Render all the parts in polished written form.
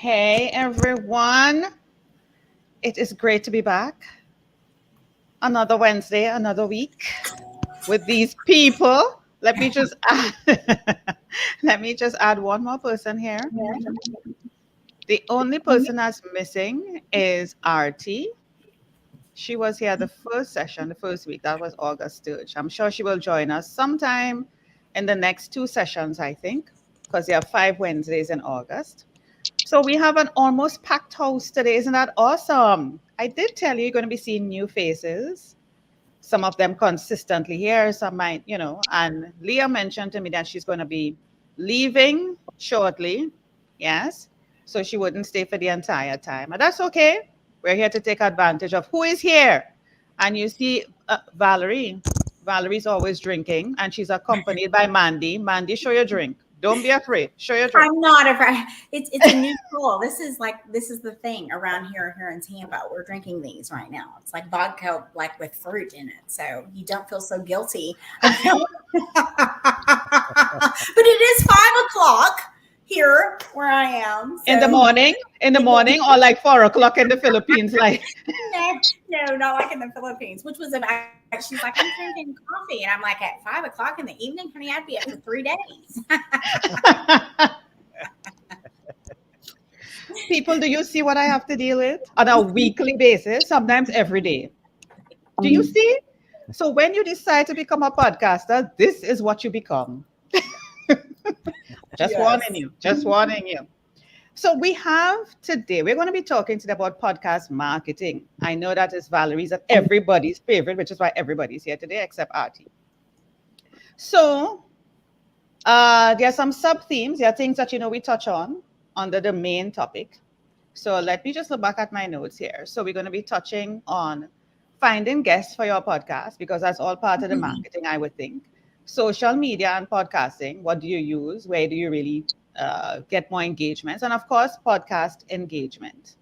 Hey everyone, it is great to be back. Another Wednesday, another week with these people. Let me just add one more person here. The only person that's missing is RT. She was here the first session, the first week. That was August 3rd. I'm sure she will join us sometime in the next two sessions, I think, because there are 5 Wednesdays in August. So we have an almost packed house today. Isn't that awesome? I did tell you you're going to be seeing new faces. Some of them consistently here, some might, And Leah mentioned to me that she's going to be leaving shortly. Yes. So she wouldn't stay for the entire time. And that's okay. We're here to take advantage of who is here. And you see Valerie. Valerie's always drinking, and she's accompanied by Mandy. Mandy, show your drink. Don't be afraid. Show your drink. I'm not afraid. It's a new tool. This is the thing around here in Tampa. We're drinking these right now. It's like vodka, like with fruit in it, so you don't feel so guilty. But it is 5 o'clock here where I am. So. In the morning, or like 4 o'clock in the Philippines, like. No, not like in the Philippines. Which was about. She's like, I'm drinking coffee, and I'm like, at 5 o'clock in the evening, honey, I'd be up for 3 days. People, do you see what I have to deal with on a weekly basis? Sometimes every day. Do you see? So when you decide to become a podcaster, this is what you become. Just warning you. So we have today, we're going to be talking today about podcast marketing. I know that is Valerie's and everybody's favorite, which is why everybody's here today except Artie. So there are some sub-themes, there are things that we touch on under the main topic. So let me just look back at my notes here. So we're going to be touching on finding guests for your podcast, because that's all part of the marketing, I would think. Social media and podcasting, what do you use? Where do you really get more engagements? And of course, podcast engagement.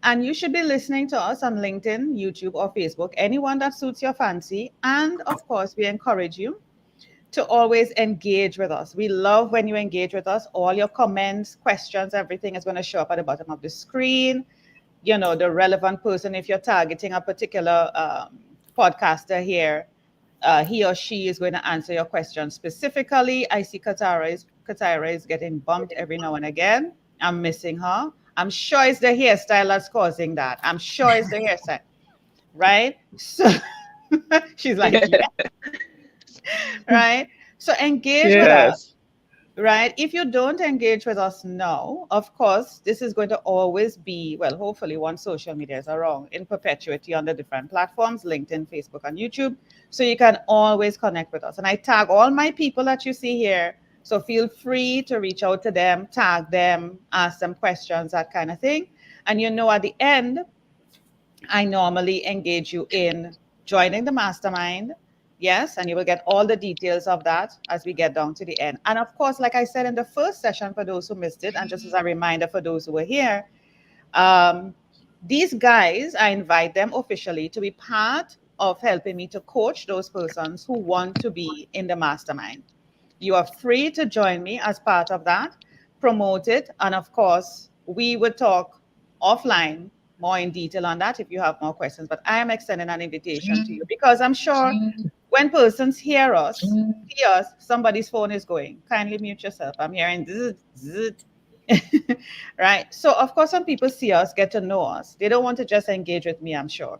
And you should be listening to us on LinkedIn, YouTube, or Facebook, anyone that suits your fancy. And of course, we encourage you to always engage with us. We love when you engage with us. All your comments, questions, everything is going to show up at the bottom of the screen. The relevant person, if you're targeting a particular podcaster here, he or she is going to answer your question specifically. I see Katara is getting bumped every now and again. I'm missing her. I'm sure it's the hairstyle that's causing that. I'm sure it's the hairstyle, right? So she's like, yeah. Right? So engage with us, right? If you don't engage with us now, of course, this is going to always be, well, hopefully once social media is around, in perpetuity on the different platforms, LinkedIn, Facebook, and YouTube. So you can always connect with us. And I tag all my people that you see here. So feel free to reach out to them, tag them, ask them questions, that kind of thing. And at the end, I normally engage you in joining the mastermind. Yes, and you will get all the details of that as we get down to the end. And of course, like I said in the first session, for those who missed it, and just as a reminder for those who were here, these guys, I invite them officially to be part of helping me to coach those persons who want to be in the mastermind. You are free to join me as part of that, promote it, and of course, we would talk offline more in detail on that if you have more questions. But I am extending an invitation to you because I'm sure when persons hear us, see us, somebody's phone is going. Kindly mute yourself. I'm hearing zzz. Right? So, of course, when people see us, get to know us, they don't want to just engage with me, I'm sure.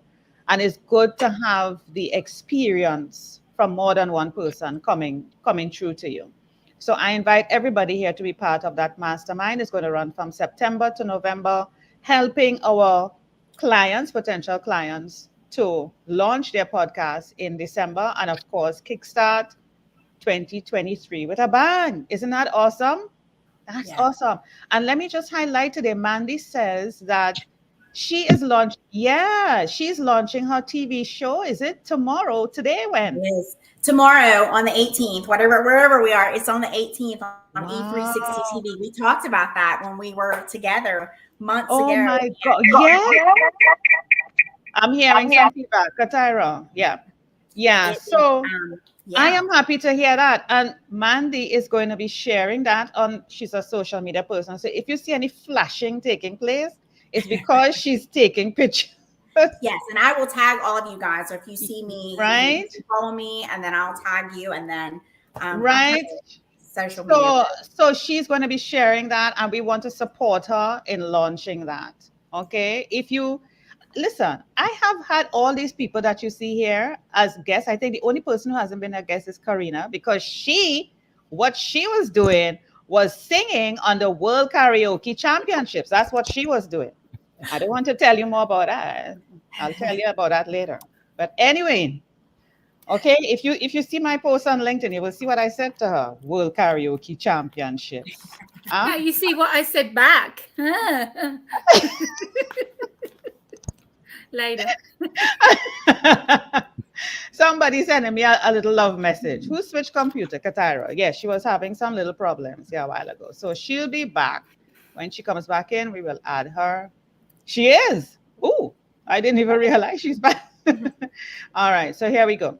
And it's good to have the experience from more than one person coming through to you. So I invite everybody here to be part of that mastermind. It's going to run from September to November, helping our clients, potential clients, to launch their podcast in December. And of course, Kickstart 2023 with a bang. Isn't that awesome? That's awesome. And let me just highlight today, Mandy says that she's launching her TV show. Is it tomorrow? Today, when? It is tomorrow on the 18th, wherever we are. It's on the 18th on E360 TV. We talked about that when we were together months ago. Oh my God. Yeah. I'm hearing some feedback. Katira. Yeah. I Yeah. am happy to hear that. And Mandy is going to be sharing that on, she's a social media person. So if you see any flashing taking place, it's because she's taking pictures. Yes, and I will tag all of you guys. So if you see me, you Right? can follow me, and then I'll tag you, and then I'll put Right? social media. So she's going to be sharing that, and we want to support her in launching that. Okay? If you listen, I have had all these people that you see here as guests. I think the only person who hasn't been a guest is Karina, because what she was doing was singing on the World Karaoke Championships. That's what she was doing. I don't want to tell you more about that. I'll tell you about that later. But anyway, okay, if you see my post on LinkedIn, you will see what I said to her. World Karaoke Championships. Huh? Yeah, you see what I said back. Later. Somebody sending me a little love message. Who switched computer? Katara. Yes, she was having some little problems a while ago. So she'll be back. When she comes back in, we will add her. She is. Ooh, I didn't even realize she's back. All right, so here we go.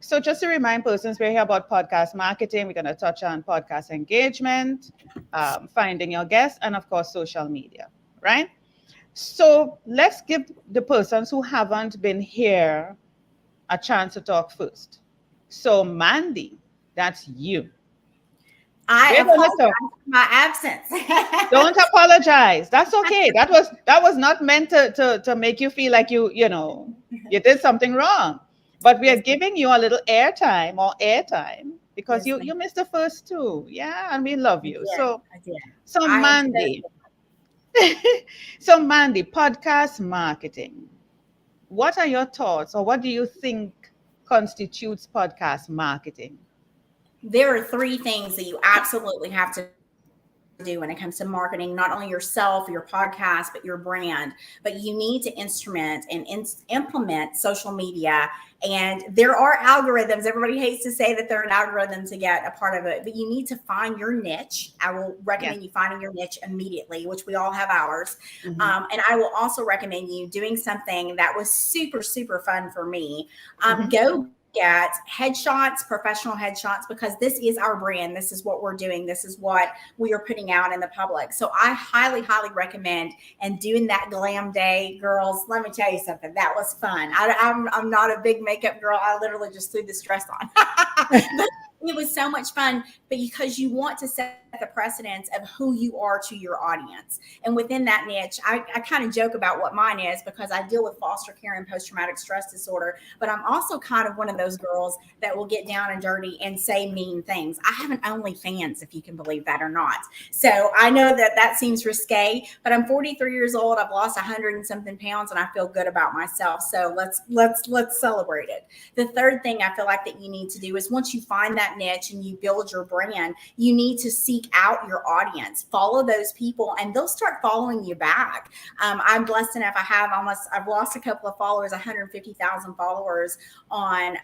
So just to remind persons, we're here about podcast marketing. We're going to touch on podcast engagement, finding your guests, and of course, social media, right? So let's give the persons who haven't been here a chance to talk first. So Mandy, that's you. I We're going to apologize talk. for my absence. Don't apologize. That's okay. That was not meant to make you feel like you did something wrong. But we are Yes, giving you a little airtime because yes, you missed the first two. Yeah, and we love I you. did. I did. So I am Mandy, so Mandy, podcast marketing. What are your thoughts, or what do you think constitutes podcast marketing? there are three things that you absolutely have to do when it comes to marketing, not only yourself, your podcast, but your brand. But you need to instrument and implement social media. And there are algorithms. Everybody hates to say that they're an algorithm to get a part of it, but you need to find your niche. I will Yes. recommend you finding your niche immediately, which we all have ours. Hmm. And I will also recommend you doing something that was super, super fun for me. Hmm. Go get headshots, professional headshots, because this is our brand. This is what we're doing. This is what we are putting out in the public. So I highly, highly recommend and doing that glam day, girls. Let me tell you something. That was fun. I'm not a big makeup girl. I literally just threw this dress on. But it was so much fun, but because you want to set the precedence of who you are to your audience. And within that niche, I kind of joke about what mine is because I deal with foster care and post-traumatic stress disorder, but I'm also kind of one of those girls that will get down and dirty and say mean things. I have an OnlyFans, if you can believe that or not. So I know that that seems risque, but I'm 43 years old. I've lost 100 and something pounds, and I feel good about myself. So let's celebrate it. The third thing I feel like that you need to do is once you find that niche and you build your brand, you need to seek out your audience, follow those people, and they'll start following you back. I'm blessed enough. I've lost a couple of followers, 150,000 followers on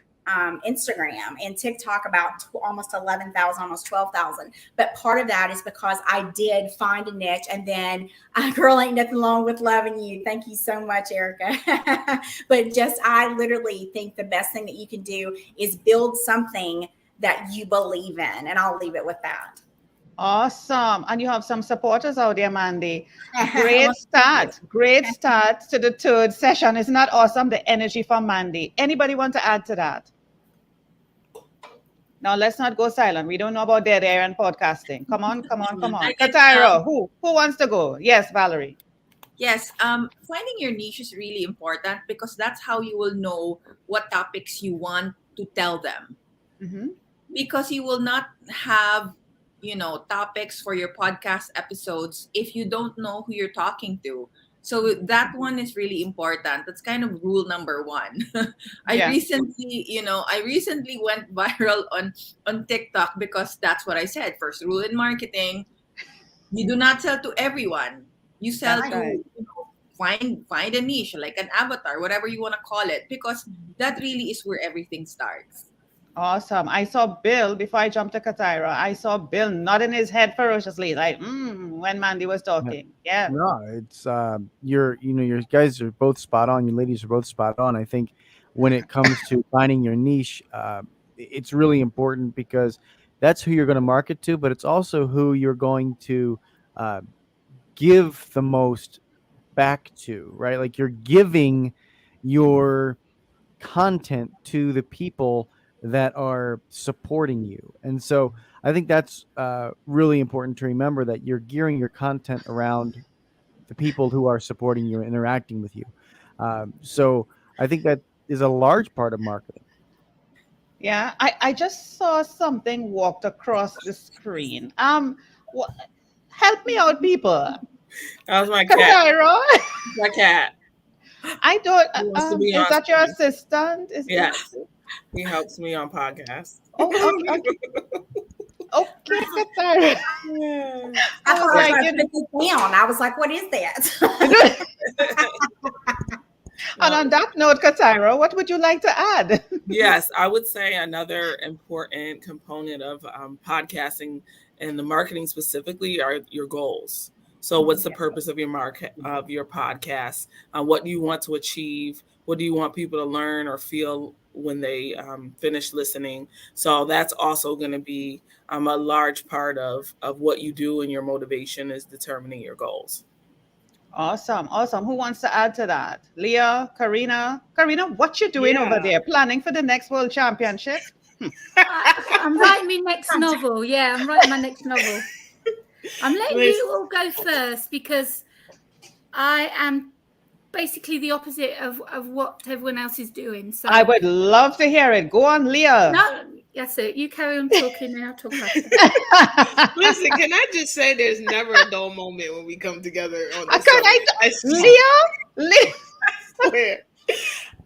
Instagram and TikTok, about almost 11,000, almost 12,000. But part of that is because I did find a niche, and then girl, ain't nothing wrong with loving you. Thank you so much, Erica. But just, I literally think the best thing that you can do is build something that you believe in. And I'll leave it with that. Awesome. And you have some supporters out there, Mandy. Well, Great start. Great start to the third session. Isn't that awesome? The energy from Mandy. Anybody want to add to that? Now let's not go silent. We don't know about dead air and podcasting. Come on, come on, come I on. guess Katira, who wants to go? Yes, Valerie. yes, finding your niche is really important because that's how you will know what topics you want to tell them. Mm-hmm. Because you will not have, topics for your podcast episodes if you don't know who you're talking to. So that one is really important. That's kind of rule number one. Yeah. I recently went viral on TikTok because that's what I said. First rule in marketing, you do not sell to everyone. You sell That's right. to, right. find a niche, like an avatar, whatever you want to call it, because that really is where everything starts. Awesome. I saw Bill before I jumped to Katira. I saw Bill nodding his head ferociously, like when Mandy was Yeah. talking. Yeah. No, it's your guys are both spot on. You ladies are both spot on. I think when it comes to finding your niche, it's really important because that's who you're going to market to, but it's also who you're going to uh, give the most back to, right? Like you're giving your content to the people that are supporting you. And so I think that's really important to remember, that you're gearing your content around the people who are supporting you and interacting with you. So I think that is a large part of marketing. Yeah, I just saw something walked across the screen. Wha help me out, people. That was my cat. Katira, My cat. I don't. He wants to be Is on that your screen. assistant? Yes. He helps me on podcasts. Oh, okay, okay, okay, Katira. Yeah. I I was thought I was like, going to put this down. I was like, what is you that? know. And No, on that note, Katira, what would you like to add? yes, I would say another important component of podcasting and the marketing specifically are your goals. So, what's the purpose of your market of your podcast? What do you want to achieve? What do you want people to learn or feel when they finish listening? So that's also going to be a large part of what you do, and your motivation is determining your goals. Awesome, awesome. Who wants to add to that? Leah, Karina. Karina, what you doing over Yeah. there? Planning for the next World Championship? I'm writing my next novel. Yeah, I'm writing my next novel. I'm letting Listen. you all go first because I am basically the opposite of what everyone else is doing. So I would love to hear it. Go on, Leah. no, that's it. You carry on talking and I'll talk after. Listen, can I just say there's never a dull moment when we come together on I this can't. subject. I Leah. swear.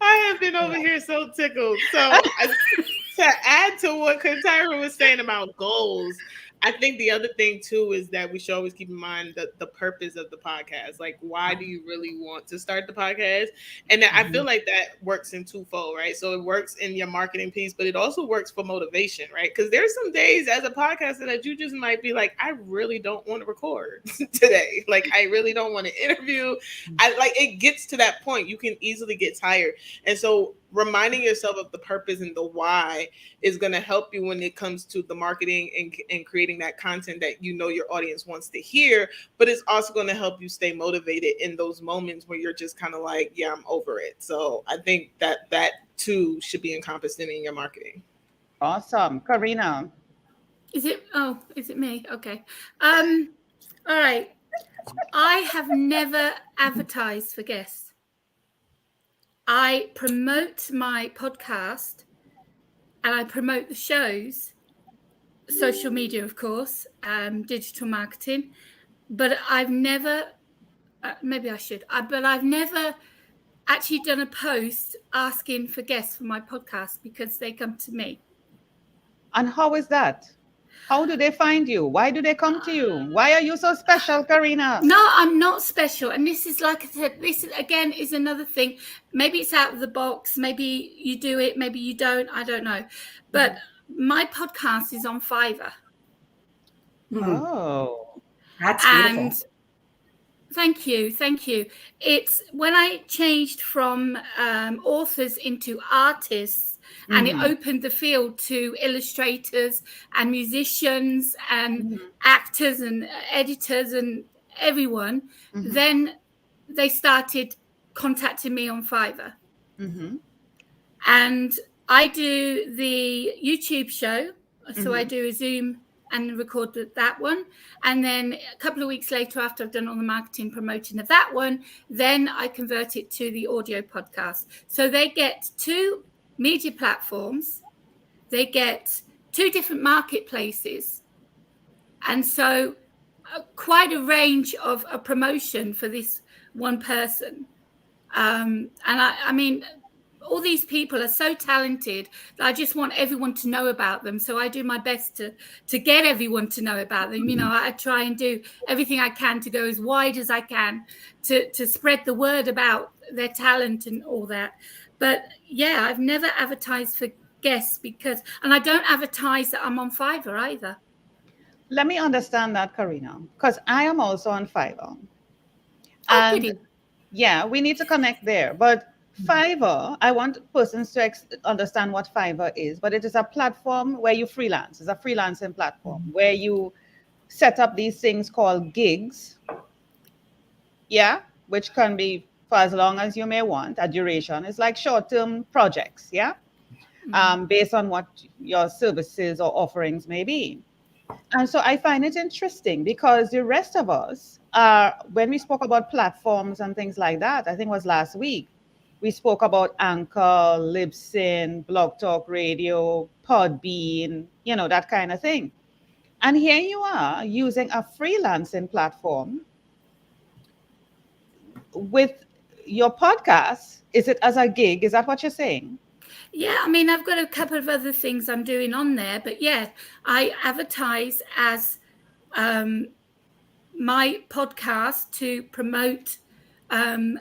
I have been over here so tickled. To add to what Tyra was saying about goals, I think the other thing too is that we should always keep in mind the purpose of the podcast. Like, why do you really want to start the podcast? And I feel like that works in twofold, right? So it works in your marketing piece, but it also works for motivation, right? Because there's some days as a podcaster that you just might be like, I really don't want to record today. Like, I really don't want to interview. It gets to that point. You can easily get tired. And so reminding yourself of the purpose and the why is going to help you when it comes to the marketing and creating that content that you know your audience wants to hear, but it's also going to help you stay motivated in those moments where you're just kind of like, yeah, I'm over it. So I think that too should be encompassed in your marketing. Awesome, Karina. Is it me? Okay. All right. I have never advertised for guests. I promote my podcast and I promote the shows, social media, of course, digital marketing, but I've never, maybe I should, but I've never actually done a post asking for guests for my podcast because they come to me. And how is that? How do they find you? Why do they come to you? Why are you so special, Karina? No, I'm not special. And this is, like I said, this again is another thing. Maybe it's out of the box. Maybe you do it. Maybe you don't. I don't know. But my podcast is on Fiverr. Oh. That's beautiful. And thank you. It's when I changed from authors into artists, and it opened the field to illustrators and musicians and actors and editors and everyone. Then they started contacting me on Fiverr. And I do the YouTube show. So I do a Zoom and record that one. And then a couple of weeks later, after I've done all the marketing promoting of that one, then I convert it to the audio podcast. So they get 2 media platforms, they get 2 different marketplaces, and so quite a range of a promotion for this one person. And I mean, all these people are so talented that I just want everyone to know about them. So I do my best to get everyone to know about them. You know, I try and do everything I can to go as wide as I can to spread the word about their talent and all that. But yeah, I've never advertised for guests and I don't advertise that I'm on Fiverr either. Let me understand that, Karina, because I am also on Fiverr. Oh, goody. Yeah, we need to connect there. But Fiverr, I want persons to understand what Fiverr is, but it is a platform where you freelance. It's a freelancing platform where you set up these things called gigs, yeah, which can be for as long as you may want. A duration. It's like short-term projects, yeah, based on what your services or offerings may be. And so I find it interesting because the rest of us are, when we spoke about platforms and things like that, I think it was last week, we spoke about Anchor, Libsyn, Blog Talk Radio, Podbean, that kind of thing. And here you are using a freelancing platform with your podcast. Is it as a gig? Is that what you're saying? Yeah, I mean, I've got a couple of other things I'm doing on there, but yeah, I advertise as my podcast to promote them,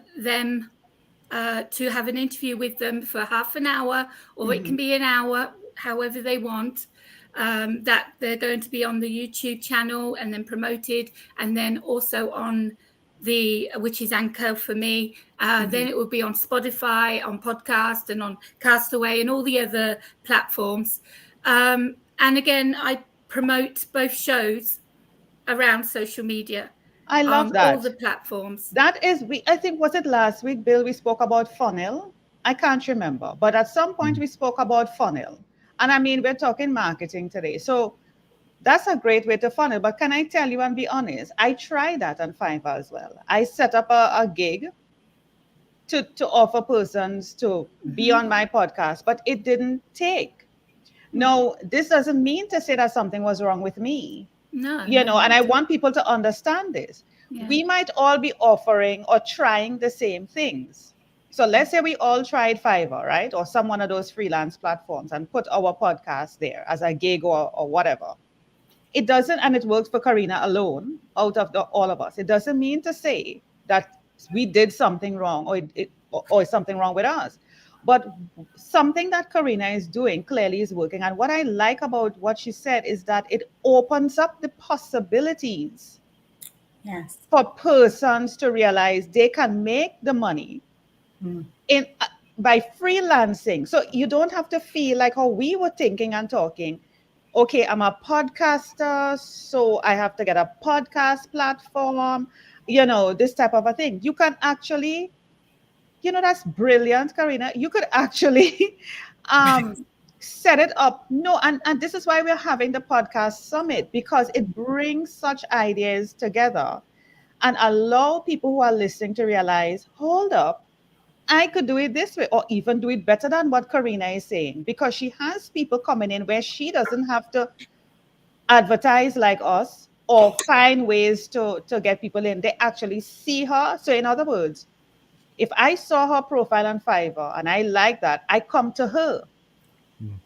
to have an interview with them for half an hour, or it can be an hour, however they want. That they're going to be on the YouTube channel and then promoted, and then also on which is Anchor for me. Then it will be on Spotify, on podcast, and on Castaway, and all the other platforms. And again, I promote both shows around social media. I love that. All the platforms. That is, I think, was it last week, Bill, we spoke about funnel? I can't remember, but at some point we spoke about funnel. And I mean, we're talking marketing today. So that's a great way to funnel. But can I tell you and be honest, I tried that on Fiverr as well. I set up a gig to offer persons to be on my podcast, but it didn't take. No, this doesn't mean to say that something was wrong with me. No. And I want people to understand this. Yeah. We might all be offering or trying the same things. So let's say we all tried Fiverr, right? Or some one of those freelance platforms and put our podcast there as a gig or whatever. It doesn't, and it works for Karina alone out of all of us. It doesn't mean to say that we did something wrong or something wrong with us. But something that Karina is doing clearly is working. And what I like about what she said is that it opens up the possibilities for persons to realize they can make the money by freelancing. So you don't have to feel like how we were thinking and talking. Okay, I'm a podcaster, so I have to get a podcast platform, this type of a thing. You can actually, that's brilliant, Karina. You could actually set it up. No, and this is why we're having the podcast summit, because it brings such ideas together and allow people who are listening to realize, hold up, I could do it this way, or even do it better than what Karina is saying, because she has people coming in where she doesn't have to advertise like us or find ways to get people in. They actually see her. So in other words, if I saw her profile on Fiverr and I like that, I come to her.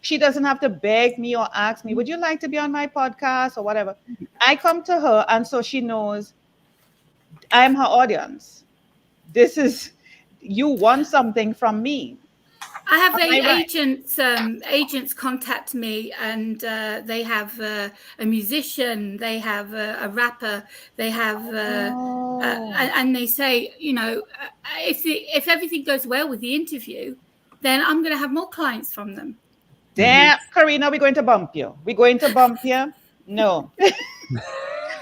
She doesn't have to beg me or ask me, would you like to be on my podcast or whatever? I come to her, and so she knows I'm her audience. This is, you want something from me. I have agents contact me, and they have a musician, they have a rapper, they have, and they say, if everything goes well with the interview, then I'm going to have more clients from them. Damn, Karina, we're going to bump you. We're going to bump you. No.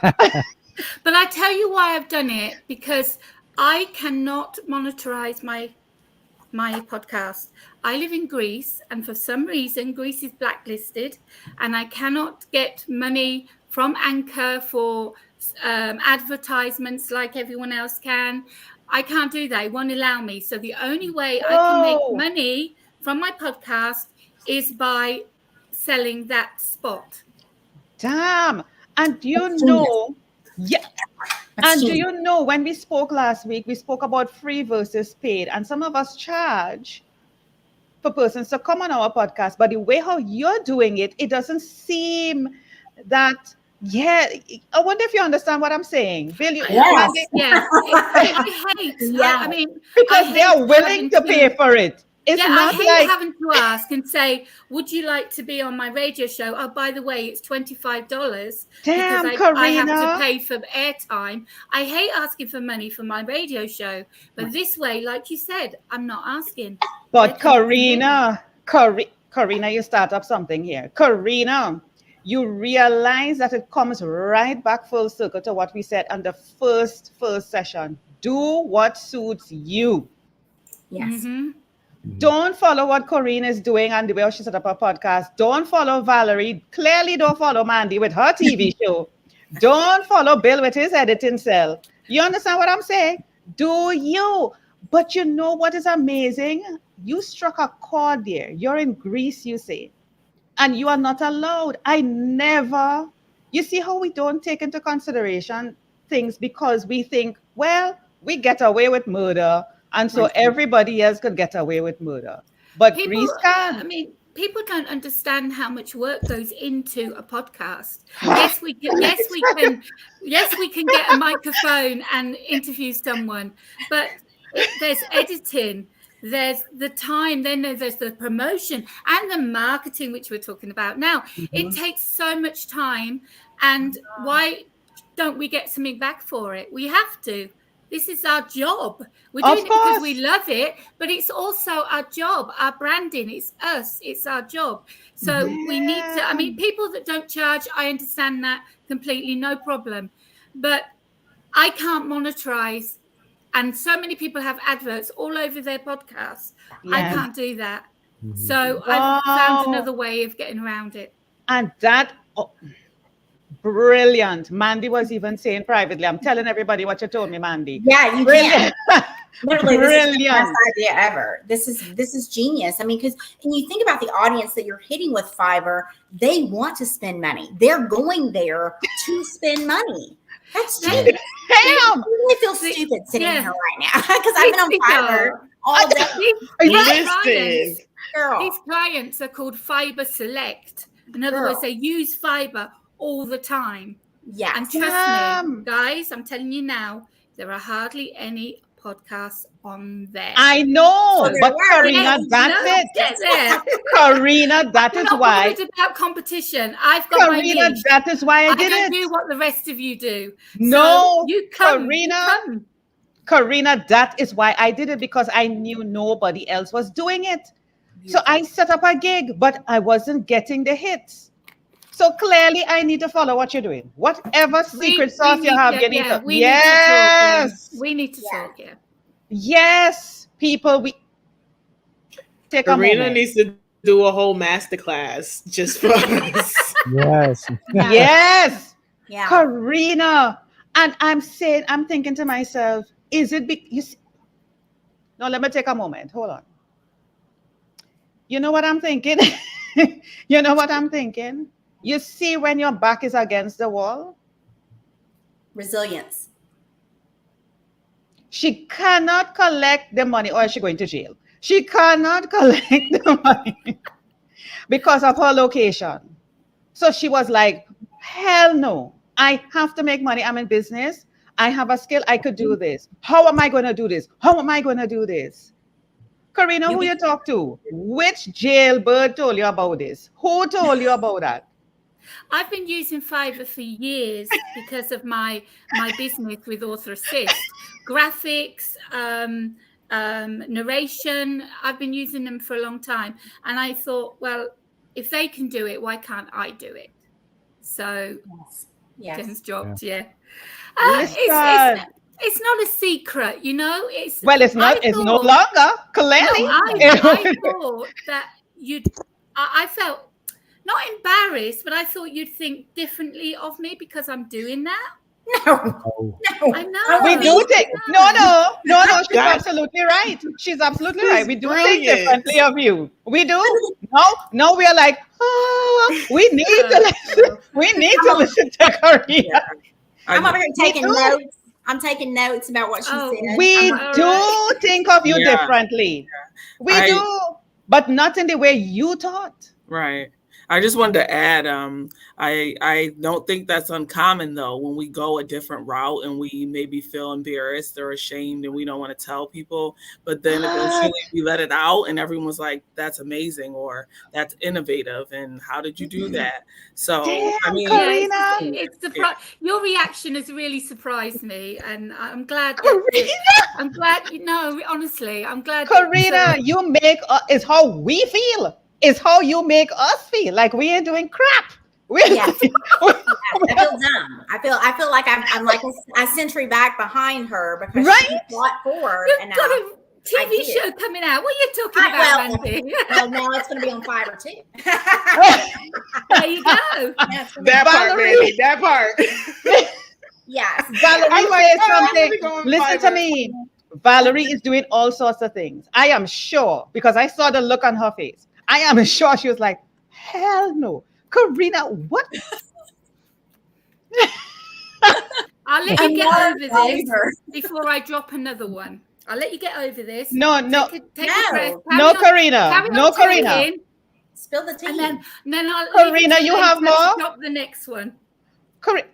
But I tell you why I've done it, because I cannot monetize my podcast. I live in Greece, and for some reason Greece is blacklisted, and I cannot get money from Anchor for advertisements like everyone else can. I can't do that. It won't allow me. So the only way I can make money from my podcast is by selling that spot. Damn. And do you know, when we spoke last week, we spoke about free versus paid, and some of us charge for persons to come on our podcast, but the way how you're doing it, it doesn't seem that, I wonder if you understand what I'm saying. Bill, I mean, because they are willing to pay for it. It's I not hate like having to ask and say, would you like to be on my radio show? Oh, by the way, it's $25 because damn I have to Karina. pay for airtime. I hate asking for money for my radio show. But this way, like you said, I'm not asking. They're But coming to me. Karina, you start up something here. Karina, you realize that it comes right back full circle to what we said on the first session. Do what suits you. Yes. Mm-hmm. Don't follow what Corinne is doing and the way she set up her podcast. Don't follow Valerie. Clearly, don't follow Mandy with her TV show. Don't follow Bill with his editing cell. You understand what I'm saying? Do you? But you know what is amazing? You struck a chord there. You're in Greece, you say, and you are not allowed. I never. You see how we don't take into consideration things because we think, well, we get away with murder, and so everybody else could get away with murder. But Greece I can. mean, people don't understand how much work goes into a podcast. Yes, we can. Yes, we can get a microphone and interview someone, but there's editing. There's the time, then there's the promotion and the marketing, which we're talking about now. It takes so much time. And why don't we get something back for it? We have to. This is our job. We're doing it because we love it, but it's also our job, our branding. It's us. It's our job. So we need to, I mean, people that don't charge, I understand that completely, no problem. But I can't monetize. And so many people have adverts all over their podcasts. I can't do that. So I've found another way of getting around it. And that, brilliant. Mandy was even saying privately, I'm telling everybody what you told me, Mandy. Yeah, you Brilliant. can. Literally, this is the Brilliant. best idea ever. This is genius. I mean, because and you think about the audience that you're hitting with Fiverr, they want to spend money. They're going there to spend money. That's genius. Damn. I feel stupid sitting here right now because I've been on Fiverr all day. These clients are called Fiber Select. In other words, they use Fiber all the time. Yeah. And trust me, guys, I'm telling you now, there are hardly any podcasts on there. I know, but Karina, that's it. Karina, that is why. It's about competition. I've got Karina, my niche. that is why I did don't it. do what the rest of you do. No, so you come, Karina. Karina, that is why I did it, because I knew nobody else was doing it. So I set up a gig, but I wasn't getting the hits. So clearly, I need to follow what you're doing. Whatever secret sauce you have, you need to. Yes, we need to talk. Yeah. Yes, people. We take a moment. Karina needs to do a whole masterclass just for us. Yes. Yes. Yeah. Karina. And I'm thinking to myself, is it no, let me take a moment. Hold on. You know what I'm thinking? You know what I'm thinking? You see when your back is against the wall? Resilience. She cannot collect the money, or is she going to jail? She cannot collect the money because of her location. So she was like, hell no. I have to make money. I'm in business. I have a skill. I could do this. How am I going to do this? How am I going to do this? Karina, who you talk to? Which jailbird told you about this? Who told you about that? I've been using Fiverr for years because of my business with Author Assist. Graphics, narration, I've been using them for a long time. And I thought, well, if they can do it, why can't I do it? So Jen's dropped, It's not a secret, you know. It's not. It's no longer. Clearly, no, I thought that I felt not embarrassed, but I thought you'd think differently of me because I'm doing that. No. I know. We do think. No. She's absolutely right. She's absolutely right. We do think differently of you. We do. No, we are like, we need to listen. We need to listen to Karina. I'm over here taking notes. I'm taking notes about what she said. We do think of you differently. We do, but not in the way you thought. Right. I just wanted to add, I don't think that's uncommon though when we go a different route and we maybe feel embarrassed or ashamed and we don't want to tell people, but then eventually What? we let it out and everyone's like, "That's amazing," or "That's innovative," and "How did you do that?" So I Damn, mean, Yeah, Karina. it's surprise. Your reaction has really surprised me, and I'm glad that Karina, I'm glad. No, honestly, I'm glad that. Karina, you make is how we feel. Is how you make us feel. Like we ain't doing crap. We're, Yes, yes. I feel dumb. I feel like I'm like a century back behind her because right? she fought forward You've enough. got a I TV did. show coming out. What are you talking about, Mandy? Well, now it's going to be on Fiverr too. There you go. Yeah, it's gonna be That on- part, Valerie. Mandy. That part. Yes. Valerie I says said, something. really going Listen to Fiverr. me. Valerie is doing all sorts of things. I am sure because I saw the look on her face. I am sure she was like, hell no. Karina, what? I'll let you get Another over this Fiverr. before I drop another one. I'll let you get over this. No, no, Take a breath. no, Karina. Carry No, on Karina. talking, Spill the tea. and then I'll Karina, leave it you to have Lisa to more? drop the next one. Karina.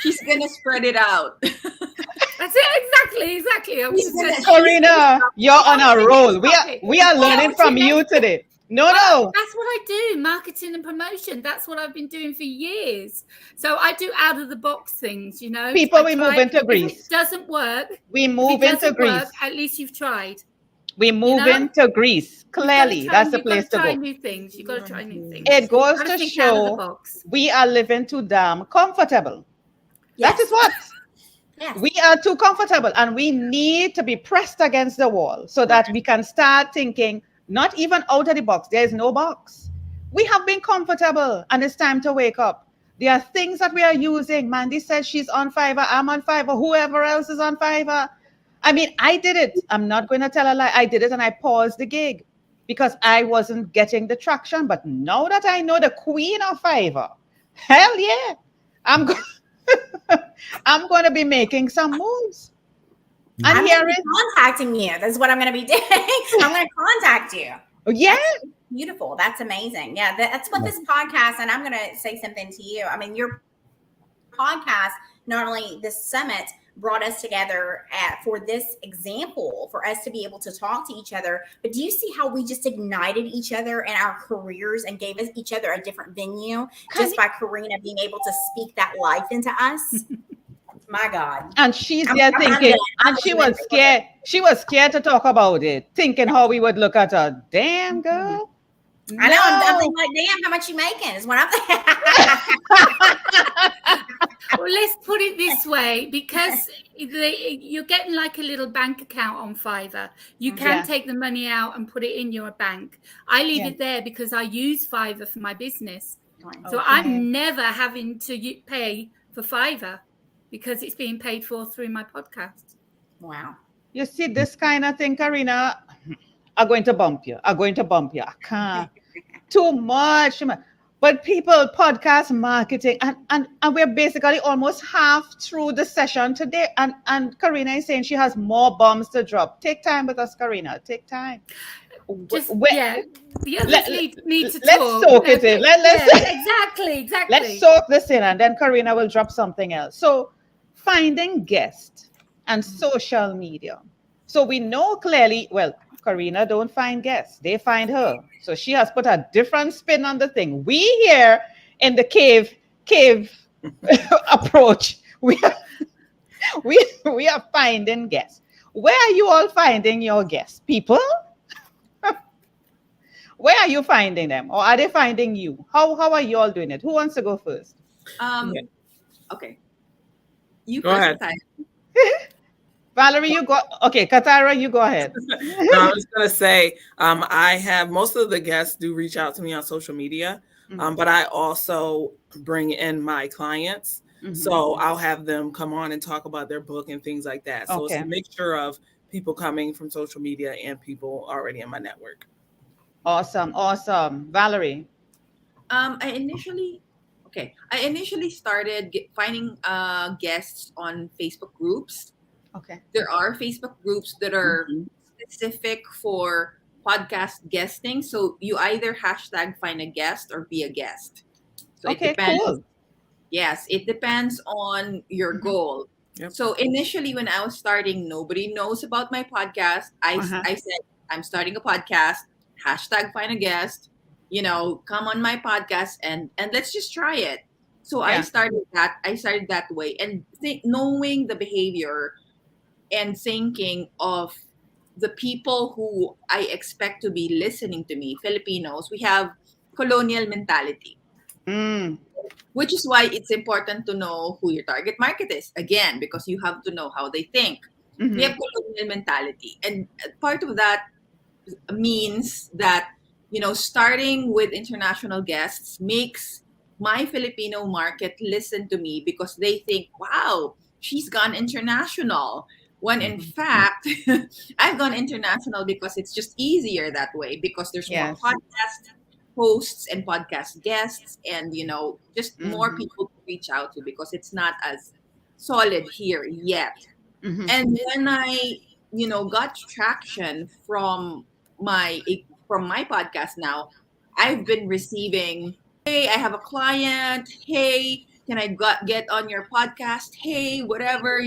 She's gonna spread it out. That's it. Exactly. I was She's just gonna- Karina, you're on a roll. We are learning what's from your you next- today. No, Well, no. that's what I do, marketing and promotion. That's what I've been doing for years. So I do out of the box things, you know. People, I we try move it. into If Greece. it doesn't work, We if move it into doesn't Greece. work, at least you've tried. We move know? into Greece. You've gotta Clearly, try- that's the you've gotta place to try go. new things. You've got to try new things. It goes Gotta to think out of the show box. we are living too damn comfortable. Yes. That is what. Yes. We are too comfortable and we need to be pressed against the wall so that we can start thinking, not even out of the box. There is no box. We have been comfortable and it's time to wake up. There are things that we are using. Mandy says she's on Fiverr. I'm on Fiverr. Whoever else is on Fiverr. I mean, I did it. I'm not going to tell a lie. I did it and I paused the gig because I wasn't getting the traction. But now that I know the queen of Fiverr, hell yeah, I'm going. I'm going to be making some moves. And I'm here gonna be is, contacting you. That's what I'm going to be doing. I'm going to contact you. yeah, Beautiful. That's amazing. Yeah, that's what this podcast, and I'm going to say something to you. I mean, your podcast, not only this summit brought us together for this example, for us to be able to talk to each other, but do you see how we just ignited each other in our careers and gave us each other a different venue just by Karina being able to speak that life into us? My God. and she's I'm- there I'm thinking, done. and she was scared. She was scared to talk about it, thinking how we would look at her. Damn, girl. I know. I'm No. thinking like, damn, how much you making is what I'm thinking. Well, let's put it this way, because you're getting like a little bank account on Fiverr. You can Yeah. take the money out and put it in your bank. I leave Yeah. it there because I use Fiverr for my business. So Okay. I'm never having to pay for Fiverr because it's being paid for through my podcast. Wow. You see, this kind of thing, Karina, I'm going to bump you. I'm going to bump you. I can't. Too much. But people, podcast marketing, and we're basically almost half through the session today. And Karina is saying she has more bombs to drop. Take time with us, Karina. Take time. Just We- yeah, the others let- need to let's talk. soak it in. Let's- exactly. Let's soak this in, and then Karina will drop something else. So, finding guests and social media. So we know clearly, well, Karina don't find guests, they find her. So she has put a different spin on the thing. We here in the cave approach, we are finding guests. Where are you all finding your guests, people? Where are you finding them, or are they finding you? How are you all doing it? Who wants to go first? Yeah. Okay. You Go first, ahead. Ty. Valerie, you go. Okay, Katara, you go ahead. No, I was gonna say, I have most of the guests do reach out to me on social media, but I also bring in my clients. Mhm. So I'll have them come on and talk about their book and things like that. So it's Okay. a mixture of people coming from social media and people already in my network. Awesome. Valerie. I initially started finding guests on Facebook groups. Okay. There are Facebook groups that are specific for podcast guesting. So you either hashtag find a guest or be a guest. So it Okay, depends. cool. Yes, it depends on your Mm-hmm. goal. Yep. So initially, when I was starting, nobody knows about my podcast. Uh-huh. I said, I'm starting a podcast, hashtag find a guest, come on my podcast and let's just try it. So Yeah. I started that way and knowing the behavior and thinking of the people who I expect to be listening to me, Filipinos, we have colonial mentality, Mm. which is why it's important to know who your target market is. Again, because you have to know how they think. We Mm-hmm. have colonial mentality. And part of that means that, starting with international guests makes my Filipino market listen to me because they think, wow, she's gone international. When in Mm-hmm. fact, I've gone international because it's just easier that way because there's more Yes. podcast hosts and podcast guests and, just more Mm-hmm. people to reach out to because it's not as solid here yet. Mm-hmm. And when I, got traction my from my podcast now, I've been receiving, hey, I have a client. Hey, can I get on your podcast? Hey, whatever,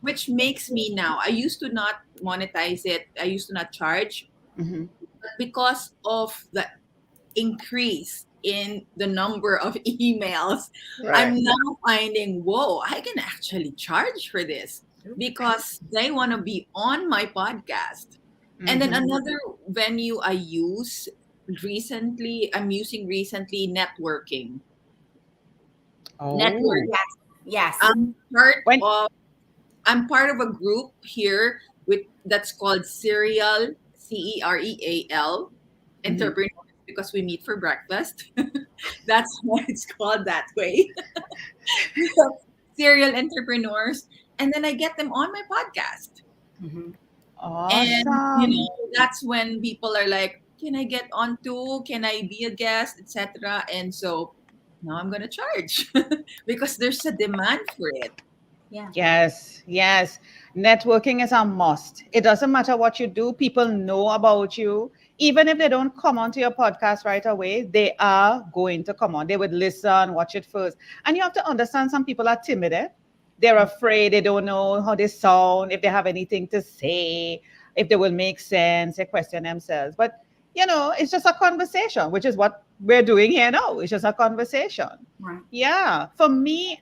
which makes me now. I used to not monetize it. I used to not charge, Mm-hmm. but because of the increase in the number of emails, Right. I'm now finding, whoa, I can actually charge for this because they want to be on my podcast. And then Mm-hmm. another venue I'm using recently networking. Oh. Network. Yes. Yes. I'm part When of I'm part of a group here with that's called Cereal mm-hmm. entrepreneurs because we meet for breakfast. That's why it's called that way. Serial entrepreneurs. And then I get them on my podcast. Mm-hmm. And, Awesome. that's when people are like, can I get on too? Can I be a guest, etc.? And so now I'm going to charge because there's a demand for it. Yeah. Yes, yes. Networking is a must. It doesn't matter what you do, people know about you. Even if they don't come onto your podcast right away, they are going to come on. They would listen, watch it first. And you have to understand some people are timid. Eh? They're afraid, they don't know how they sound, if they have anything to say, if they will make sense, they question themselves. But, it's just a conversation, which is what we're doing here now. It's just a conversation. Right. Yeah. For me,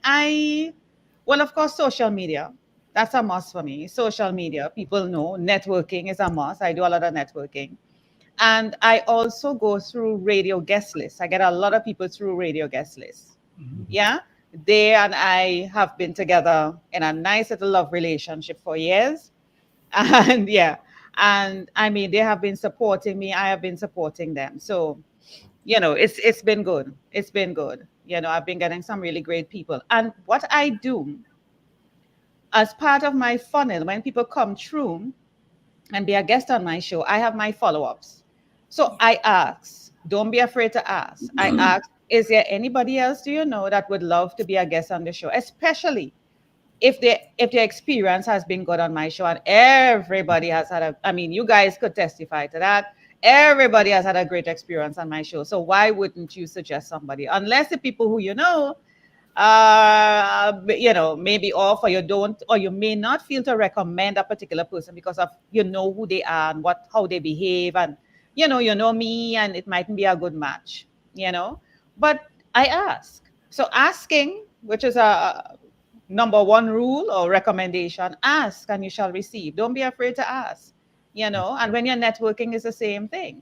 well, of course, social media. That's a must for me. Social media, people know networking is a must. I do a lot of networking. And I also go through radio guest lists. I get a lot of people through radio guest lists. Yeah. They and I have been together in a nice little love relationship for years. And yeah. And I mean, they have been supporting me. I have been supporting them. So, it's been good. It's been good. I've been getting some really great people. And what I do as part of my funnel, when people come through and be a guest on my show, I have my follow-ups. So I ask, don't be afraid to ask. I ask, is there anybody else do you know that would love to be a guest on the show? Especially if their experience has been good on my show, and everybody has had I mean, you guys could testify to that. Everybody has had a great experience on my show. So why wouldn't you suggest somebody? Unless the people who maybe off, or you don't, or you may not feel to recommend a particular person because of who they are and how they behave, and me, and it mightn't be a good match. But I ask. So asking, which is a number one rule or recommendation: ask and you shall receive. Don't be afraid to ask. And when you're networking, is the same thing.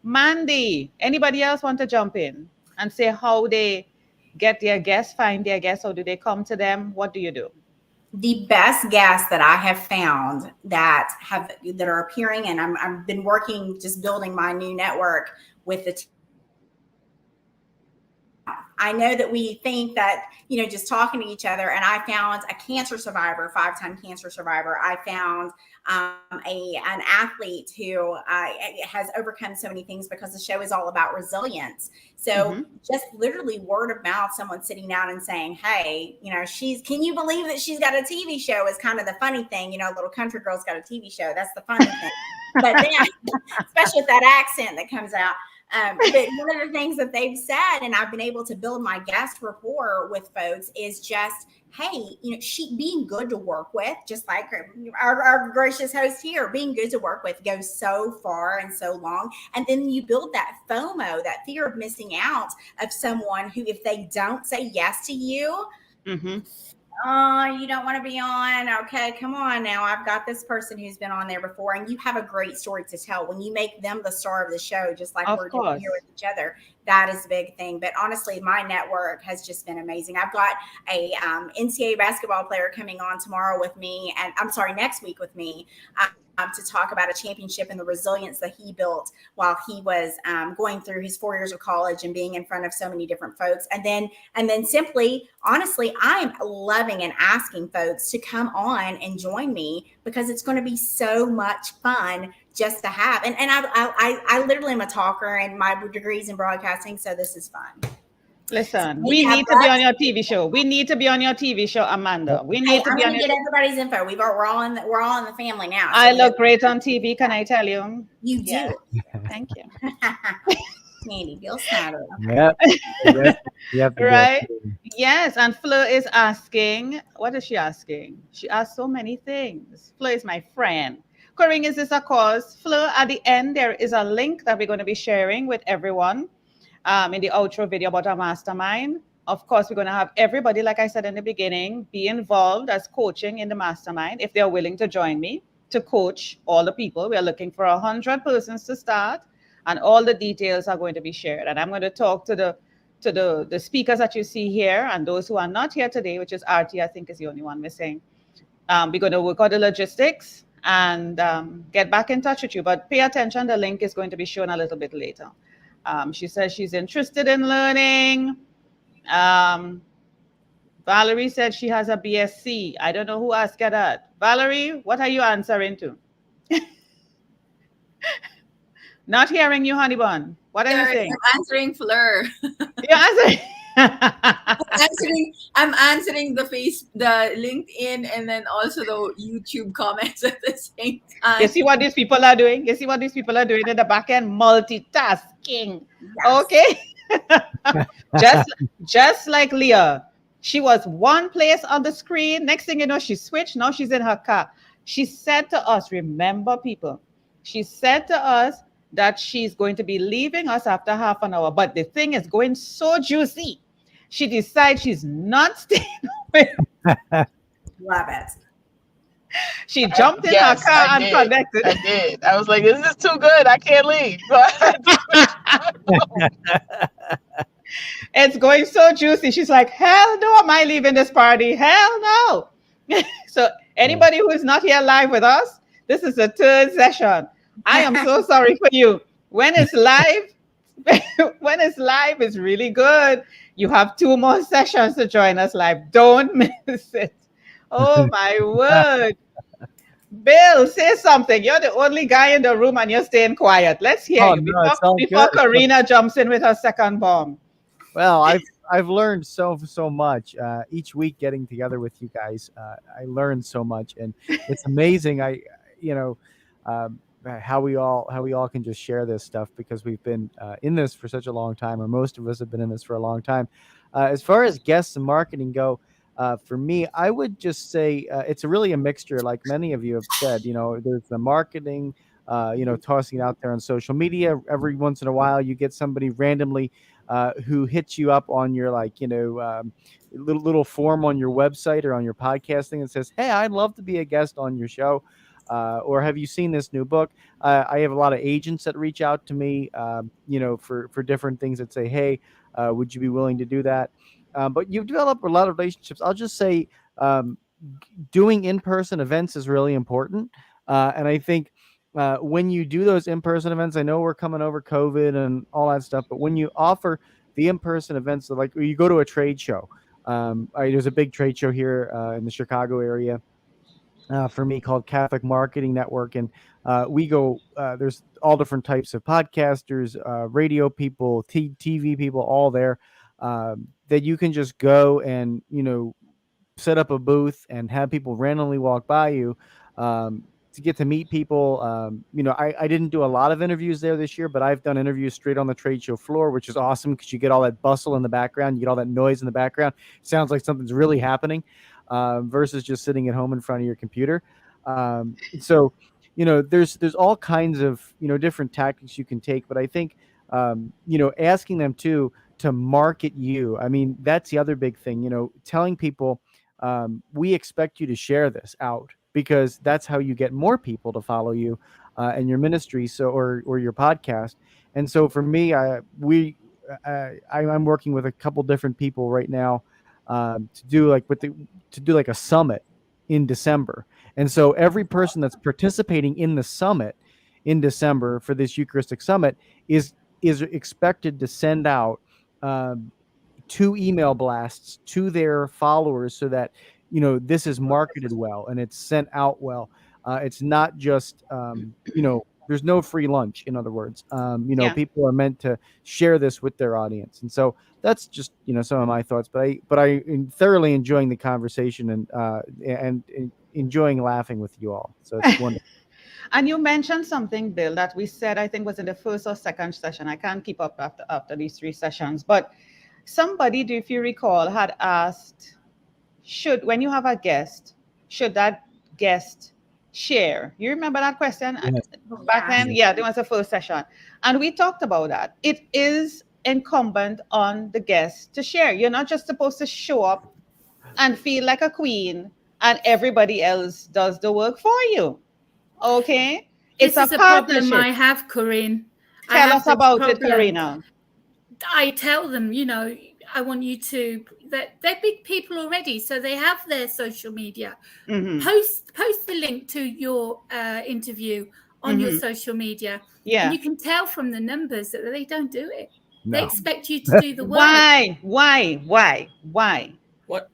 Mandy, anybody else want to jump in and say how they get their guests, find their guests, or do they come to them? What do you do? The best guests that I have found that are appearing, and I've been working, just building my new network with the I know that we think that, just talking to each other, and I found a cancer survivor, 5-time cancer survivor. I found an athlete who has overcome so many things because the show is all about resilience. So just literally word of mouth, someone sitting down and saying, hey, can you believe that she's got a TV show is kind of the funny thing. Little country girl's got a TV show. That's the funny thing. but then, especially with that accent that comes out. But one of the things that they've said, and I've been able to build my guest rapport with folks, is just, hey, she being good to work with, just like our gracious host here, being good to work with goes so far and so long. And then you build that FOMO, that fear of missing out of someone who, if they don't say yes to you, Mm-hmm. oh, you don't want to be on. Okay, come on now. I've got this person who's been on there before, and you have a great story to tell. When you make them the star of the show, just like Of we're doing here course. with each other, that is a big thing. But honestly, my network has just been amazing. I've got a NCAA basketball player coming on tomorrow with me, and I'm sorry, next week with me. To talk about a championship and the resilience that he built while he was going through his 4 years of college and being in front of so many different folks. And then simply, honestly, I'm loving and asking folks to come on and join me because it's going to be so much fun just to have. And I literally am a talker, and my degree's in broadcasting, so this is fun. Listen, We we have need to be got on your TV show. We need to be on your TV show, Amanda. We Hey, need to I'm be on going to your. get everybody's info. We're all in the family now. I So look great on TV. Can I tell you? you Yes. do. Thank you. Candy, Bill Snyder. Yep. Yes, you have to go. Right? Yes. And Fleur is asking, what is she asking? She asked so many things. Fleur is my friend. Corinne, is this a cause? Fleur, at the end, there is a link that we're going to be sharing with everyone in the outro video about our mastermind. Of course, we're going to have everybody, like I said in the beginning, be involved as coaching in the mastermind if they're willing to join me to coach all the people. We are looking for 100 persons to start, and all the details are going to be shared. And I'm going to talk to the speakers that you see here and those who are not here today, which is RT, I think is the only one missing. We're going to work out the logistics and get back in touch with you. But pay attention, the link is going to be shown a little bit later. She says she's interested in learning. Valerie said she has a BSc. I don't know who asked her that. Valerie, what are you answering to? Not hearing you, honey bun. What are you Sorry, saying? I'm answering Fleur. You're answering. The LinkedIn, and then also the YouTube comments at the same time. You see what these people are doing? You see what these people are doing in the back end? Multitasking. Yes. Okay. just like Leah. She was one place on the screen. Next thing you know, she switched. Now she's in her car. She said to us, remember, people, she said to us that she's going to be leaving us after half an hour. But the thing is going so juicy. She decides she's not staying away. Love it. She jumped in Yes, her car I and did. connected. I did. I was like, this is too good. I can't leave. It's going so juicy. She's like, hell no, am I leaving this party? Hell no. So anybody who is not here live with us, this is the third session. I am so sorry for you. When it's live, when it's live, it's really good. You have 2 more sessions to join us live. Don't miss it. Oh my word. Bill, say something. You're the only guy in the room and you're staying quiet. Let's hear Oh, you no, it's all before good. Karina jumps in with her second bomb. Well, I've learned so much each week getting together with you guys. I learned so much, and it's amazing. You know, how we all can just share this stuff because we've been in this for such a long time, or most of us have been in this for a long time. As far as guests and marketing go, for me, I would just say it's really a mixture, like many of you have said. You know, there's the marketing. Tossing it out there on social media. Every once in a while, you get somebody randomly who hits you up on your little form on your website or on your podcasting and says, "Hey, I'd love to be a guest on your show." Or have you seen this new book? I have a lot of agents that reach out to me, for different things that say, "Hey, would you be willing to do that?" But you've developed a lot of relationships. I'll just say, doing in-person events is really important, and I think when you do those in-person events, I know we're coming over COVID and all that stuff, but when you offer the in-person events, like you go to a trade show, there's a big trade show here in the Chicago area for me called Catholic Marketing Network, and we go. There's all different types of podcasters, radio people, TV people, all there that you can just go and set up a booth and have people randomly walk by you. to get to meet people. I didn't do a lot of interviews there this year, but I've done interviews straight on the trade show floor, which is awesome because you get all that bustle in the background, you get all that noise in the background. It sounds like something's really happening, versus just sitting at home in front of your computer. So, there's all kinds of different tactics you can take, but I think asking them to market you. I mean, that's the other big thing. Telling people, we expect you to share this out, because that's how you get more people to follow you and your ministry, or your podcast. And so for me, I'm working with a couple different people right now, to do like a summit in December. And so every person that's participating in the summit in December for this Eucharistic Summit is expected to send out 2 email blasts to their followers, so that this is marketed well and it's sent out well. It's not just there's no free lunch. In other words, Yeah. people are meant to share this with their audience, and so that's just some of my thoughts. But I am thoroughly enjoying the conversation, and enjoying laughing with you all. So it's wonderful. And you mentioned something, Bill, that we said, I think was in the first or second session. I can't keep up after these 3 sessions, but somebody, if you recall, had asked, when you have a guest, should that guest share? You remember that question? Yes. Back then? Yeah, there was the first session. And we talked about that. It is incumbent on the guest to share. You're not just supposed to show up and feel like a queen and everybody else does the work for you. Okay? It's This is a a problem partnership. I have, Corinne. I Tell have us this about it, problem. Karina. I tell them, I want you to, that they're big people already, so they have their social media. Mhm. Post the link to your interview on your social media. Yeah. And you can tell from the numbers that they don't do it. They No. expect you to do the work. Why? What?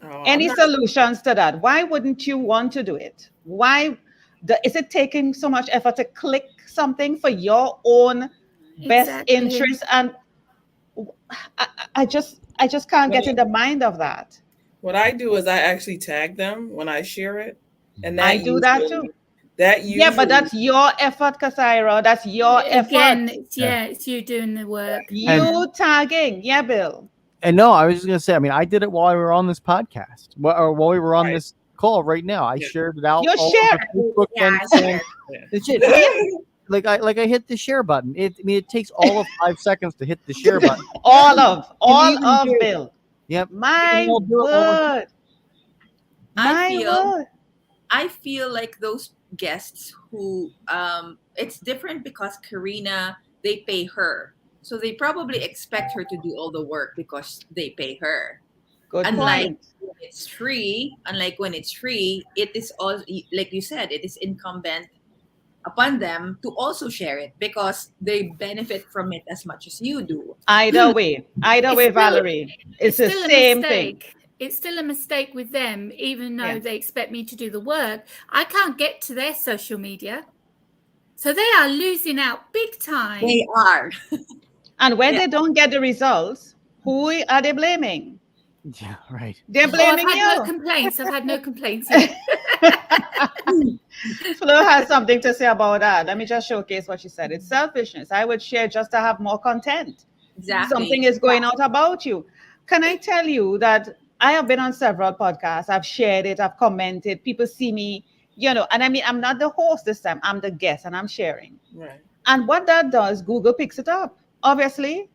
Oh, Any I'm not- solutions to that? Why wouldn't you want to do it? Why is it taking so much effort to click something for your own best Exactly. interest? And I just can't get in the mind of that. What I do is I actually tag them when I share it, and I do that too. That usually, Yeah, but that's your effort, Kasaira. That's your Again, effort. it's you doing the work. You tagging. Yeah, Bill. And no, I was just going to say, I mean, I did it while we were on this podcast, or while we were on Right. this call right now. I Yeah. shared it out. You all share. over Facebook Yeah, and I shared. it's it. Like I hit the share button. It takes all of 5 seconds to hit the share button. All of even do- Bill. Yep. My I'll do it while word. My word. I feel like those guests who it's different because Karina, they pay her. So they probably expect her to do all the work because they pay her. Good Unlike point. when it's free, it is all, like you said, it is incumbent upon them to also share it because they benefit from it as much as you do. Either way, still- Valerie, it's the still a same thing. mistake. It's still a mistake with them, even though Yeah. they expect me to do the work. I can't get to their social media. So they are losing out big time. They are. And when Yeah. they don't get the results, who are they blaming? Yeah, right. They're Oh, I've blaming had no you. complaints. I've had no complaints yet. Flo has something to say about that. Let me just showcase what she said. It's selfishness. I would share just to have more content. Exactly. Something is going out about you. Can I tell you that I have been on several podcasts. I've shared it. I've commented. People see me, and I mean, I'm not the host this time. I'm the guest and I'm sharing. right. And what that does, Google picks it up, obviously.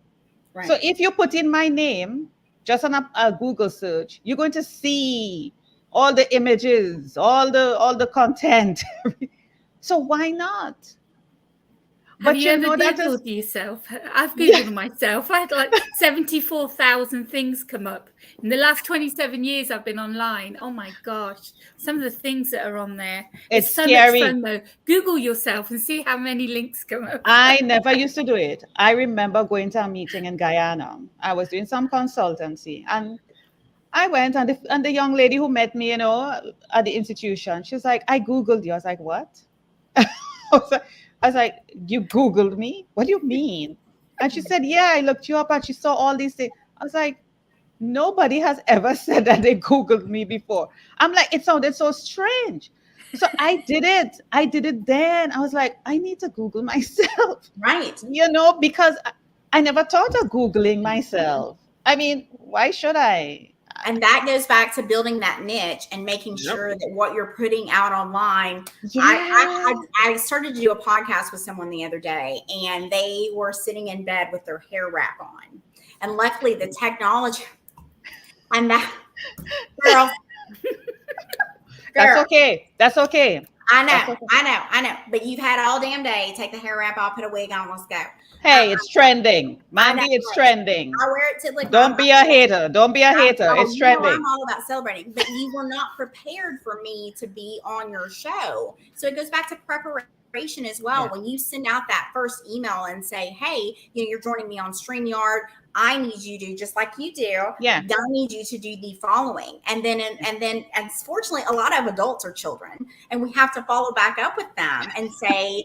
Right. So if you put in my name, just on a Google search, you're going to see all the images, all the content. So why not? Have you ever that Googled yourself? I've Googled myself. I had like 74,000 things come up. In the last 27 years I've been online. Oh my gosh. Some of the things that are on there. It's so scary. much fun though. Google yourself and see how many links come up. I never used to do it. I remember going to a meeting in Guyana. I was doing some consultancy and I went and the young lady who met me, at the institution, she's like, I Googled you. I was like, what? I was like, you Googled me? What do you mean? And she said, yeah, I looked you up and she saw all these things. I was like, nobody has ever said that they Googled me before. I'm like, it sounded so strange. So I did it. I did it then. I was like, I need to Google myself, Right. because I never thought of Googling myself. I mean, why should I? And that goes back to building that niche and making Yep. sure that what you're putting out online. Yeah. I started to do a podcast with someone the other day, and they were sitting in bed with their hair wrap on. And luckily, the technology and that girl, That's girl, okay. That's okay. I That's know, okay. I know. But you've had all damn day. Take the hair wrap off, put a wig on, let's go. Hey, it's trending. I know. Mandy, it's trending. I wear it to like Don't be a hater. Don't be a hater. oh, It's you know, trending. I'm all about celebrating, but you were not prepared for me to be on your show. So it goes back to preparation as well. Yeah. When you send out that first email and say, hey, you're joining me on StreamYard. I need you to, just like you do, Yeah. I need you to do the following. And then fortunately, a lot of adults are children, and we have to follow back up with them and say,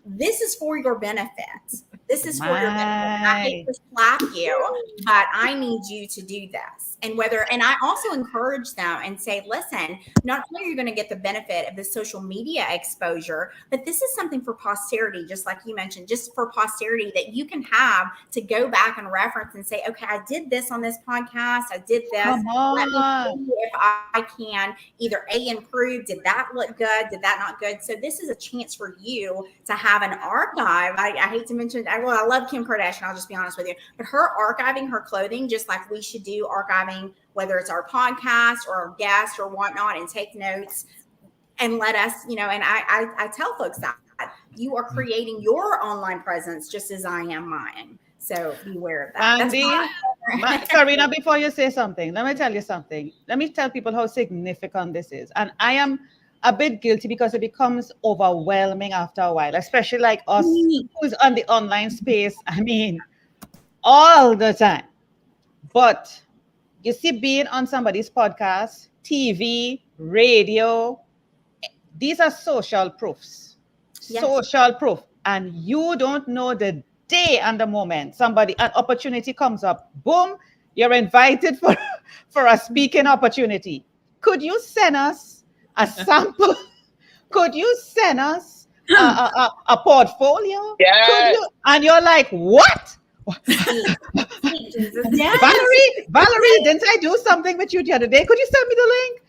this is for your benefit. This is for your benefit. I hate to slap you, but I need you to do this. And I also encourage them and say, listen, not only are you going to get the benefit of the social media exposure, but this is something for posterity, just like you mentioned, just for posterity that you can have to go back and reference and say, okay, I did this on this podcast. I did this. Come Let me on. see if I can either improve. Did that look good? Did that not good? So this is a chance for you to have an archive. I hate to mention, I love Kim Kardashian. I'll just be honest with you, but her archiving her clothing, just like we should do archiving, whether it's our podcast or our guests or whatnot, and take notes and let us, and I tell folks that you are creating your online presence just as I am mine. So beware of that. Mandy, Karina, before you say something, let me tell you something. Let me tell people how significant this is. And I am a bit guilty because it becomes overwhelming after a while, especially like us who's on the online space. I mean, all the time. But you see, being on somebody's podcast, TV, radio, these are social proofs. Yes. Social proof. And you don't know the day and the moment an opportunity comes up. Boom, you're invited for a speaking opportunity. Could you send us a sample? Could you send us a portfolio? Yes. Could you? And you're like, what? Valerie, didn't I do something with you the other day? Could you send me the link?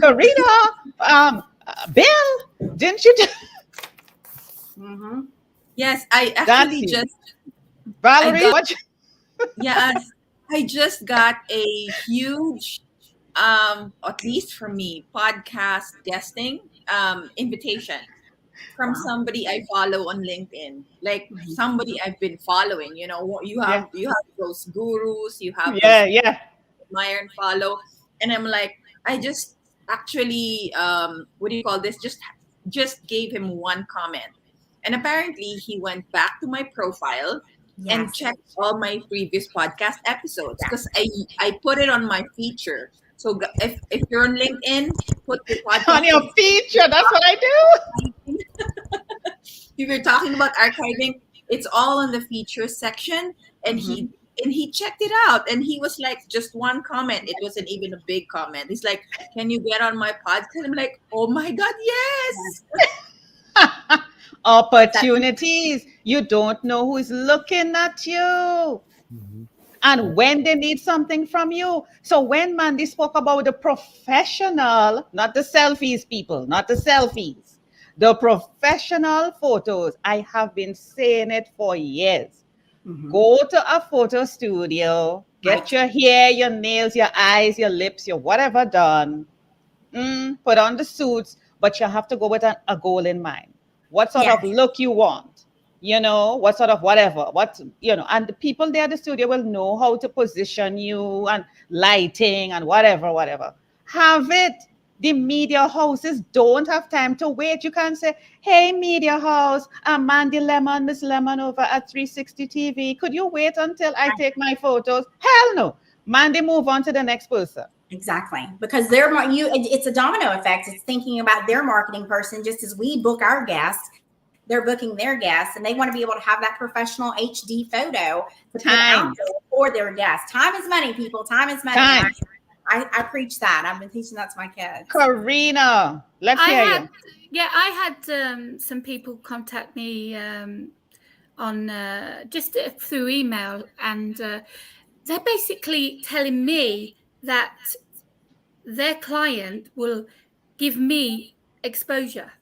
Karina, Bill, didn't you? Mm-hmm. Yes, I actually you. just Valerie, yes, I just got a huge, at least for me, podcast guesting invitation from somebody I follow on LinkedIn. Like somebody I've been following. You have those gurus, you have those admire and follow, and I'm like, I just actually what do you call this? Just gave him one comment, and apparently he went back to my profile and checked all my previous podcast episodes because I put it on my feature. So if you're on LinkedIn, put the podcast on your feature. That's what I do. If you're talking about archiving, it's all in the features section, and he checked it out, and he was like, just one comment. It wasn't even a big comment. He's like, "Can you get on my podcast?" I'm like, "Oh my god, yes!" Opportunities. You don't know who is looking at you. And when they need something from you. So when Mandy spoke about the professional, not the selfies, people, not the selfies, the professional photos, I have been saying it for years. Go to a photo studio, get your hair, your nails, your eyes, your lips, your whatever done. Put on the suits, but you have to go with a goal in mind. What sort of look you want? What sort of whatever, and the people there at the studio will know how to position you and lighting and whatever. Have it. The media houses don't have time to wait. You can't say, hey, media house, I'm Mandy Lemon, Miss Lemon over at 360 TV. Could you wait until I take my photos? Hell no. Mandy, move on to the next person. Exactly. Because it's a domino effect. It's thinking about their marketing person, just as we book our guests. They're booking their guests, and they want to be able to have that professional HD photo to put out for their guests. Time is money, people. Time is money. I preach that. I've been teaching that to my kids. Karina, let's I hear had, you. yeah, I had some people contact me on just through email, and they're basically telling me that their client will give me exposure,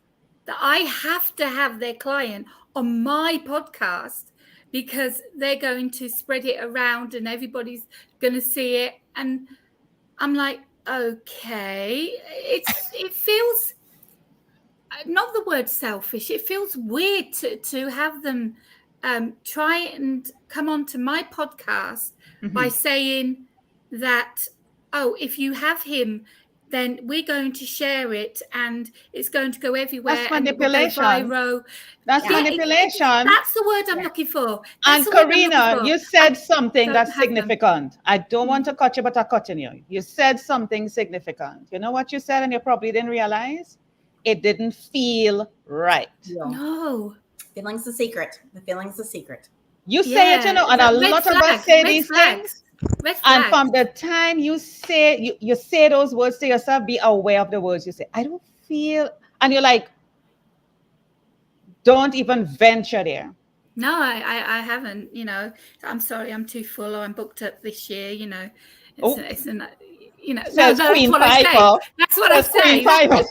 that I have to have their client on my podcast because they're going to spread it around and everybody's going to see it. And I'm like, okay, it feels, not the word selfish, it feels weird to have them try and come onto my podcast by saying that, oh, if you have him, then we're going to share it and it's going to go everywhere That's and it will go manipulation. viral. That's Yeah. manipulation. That's the word I'm looking for. That's And the word I'm looking Karina, for. you said something don't that's have them. significant. I don't want to cut you, but I'm cutting you. You said something significant. You know what you said, and you probably didn't realize? It didn't feel right. No. Feeling's the secret. The feeling's the secret. You say it, you know, and a red lot of flag, us say red these flag, things. Red And flag. from the time you say you say those words to yourself, be aware of the words you say. I don't feel, and you're like, don't even venture there. No, I haven't. You know, I'm sorry, I'm too full, or I'm booked up this year. You know, Oh. it's an, you know, Says no, that's Queen what I say. Piper. That's what I Says Queen say. Piper.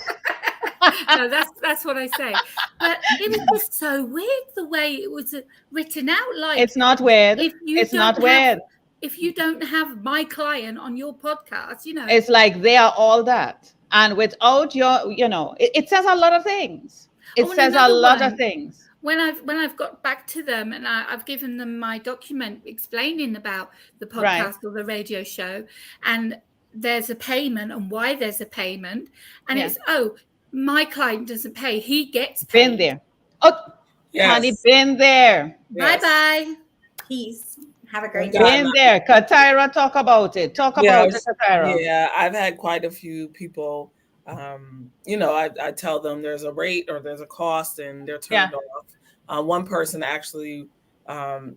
No, that's what I say. But it was just so weird the way it was written out. Like, It's not weird. if you It's not don't have, weird. if you don't have my client on your podcast, you know, It's like they are all that. And without your, you know, it says a lot of things. It Oh, and says a another lot of one. things. When I've got back to them and I've given them my document explaining about the podcast Right. or the radio show, and there's a payment and why there's a payment, and Yeah. it's, oh, my client doesn't pay, he gets paid. Been there. Oh, honey, Yes. been there. Yes. Bye. Peace. Have a great God, day. Been there. Katira, talk about it. Talk about it, Katira. Yeah, I've had quite a few people. You know, I tell them there's a rate or there's a cost, and they're turned off. One person actually,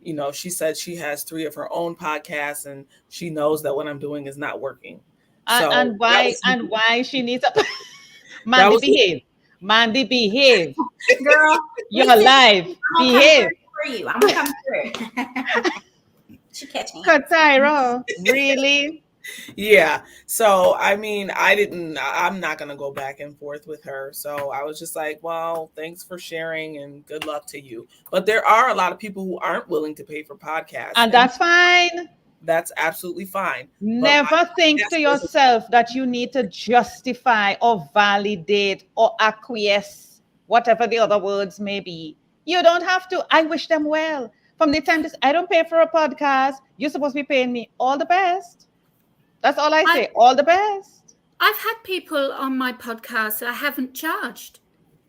you know, she said she has 3 of her own podcasts, and she knows that what I'm doing is not working. So And that why she needs a That Mandy was- behave. Mandy behave. Girl, You're listen, live. I'm gonna Behave. come through for you. I'm gonna come through. She catch me. Katira, really? Yeah. So, I mean, I'm not going to go back and forth with her. So I was just like, well, thanks for sharing and good luck to you. But there are a lot of people who aren't willing to pay for podcasts. And that's fine. That's absolutely fine. Never think to yourself that you need to justify or validate or acquiesce, whatever the other words may be. You don't have to. I wish them well. From the time I don't pay for a podcast, you're supposed to be paying me all the best. That's all I say. All the best. I've had people on my podcast that I haven't charged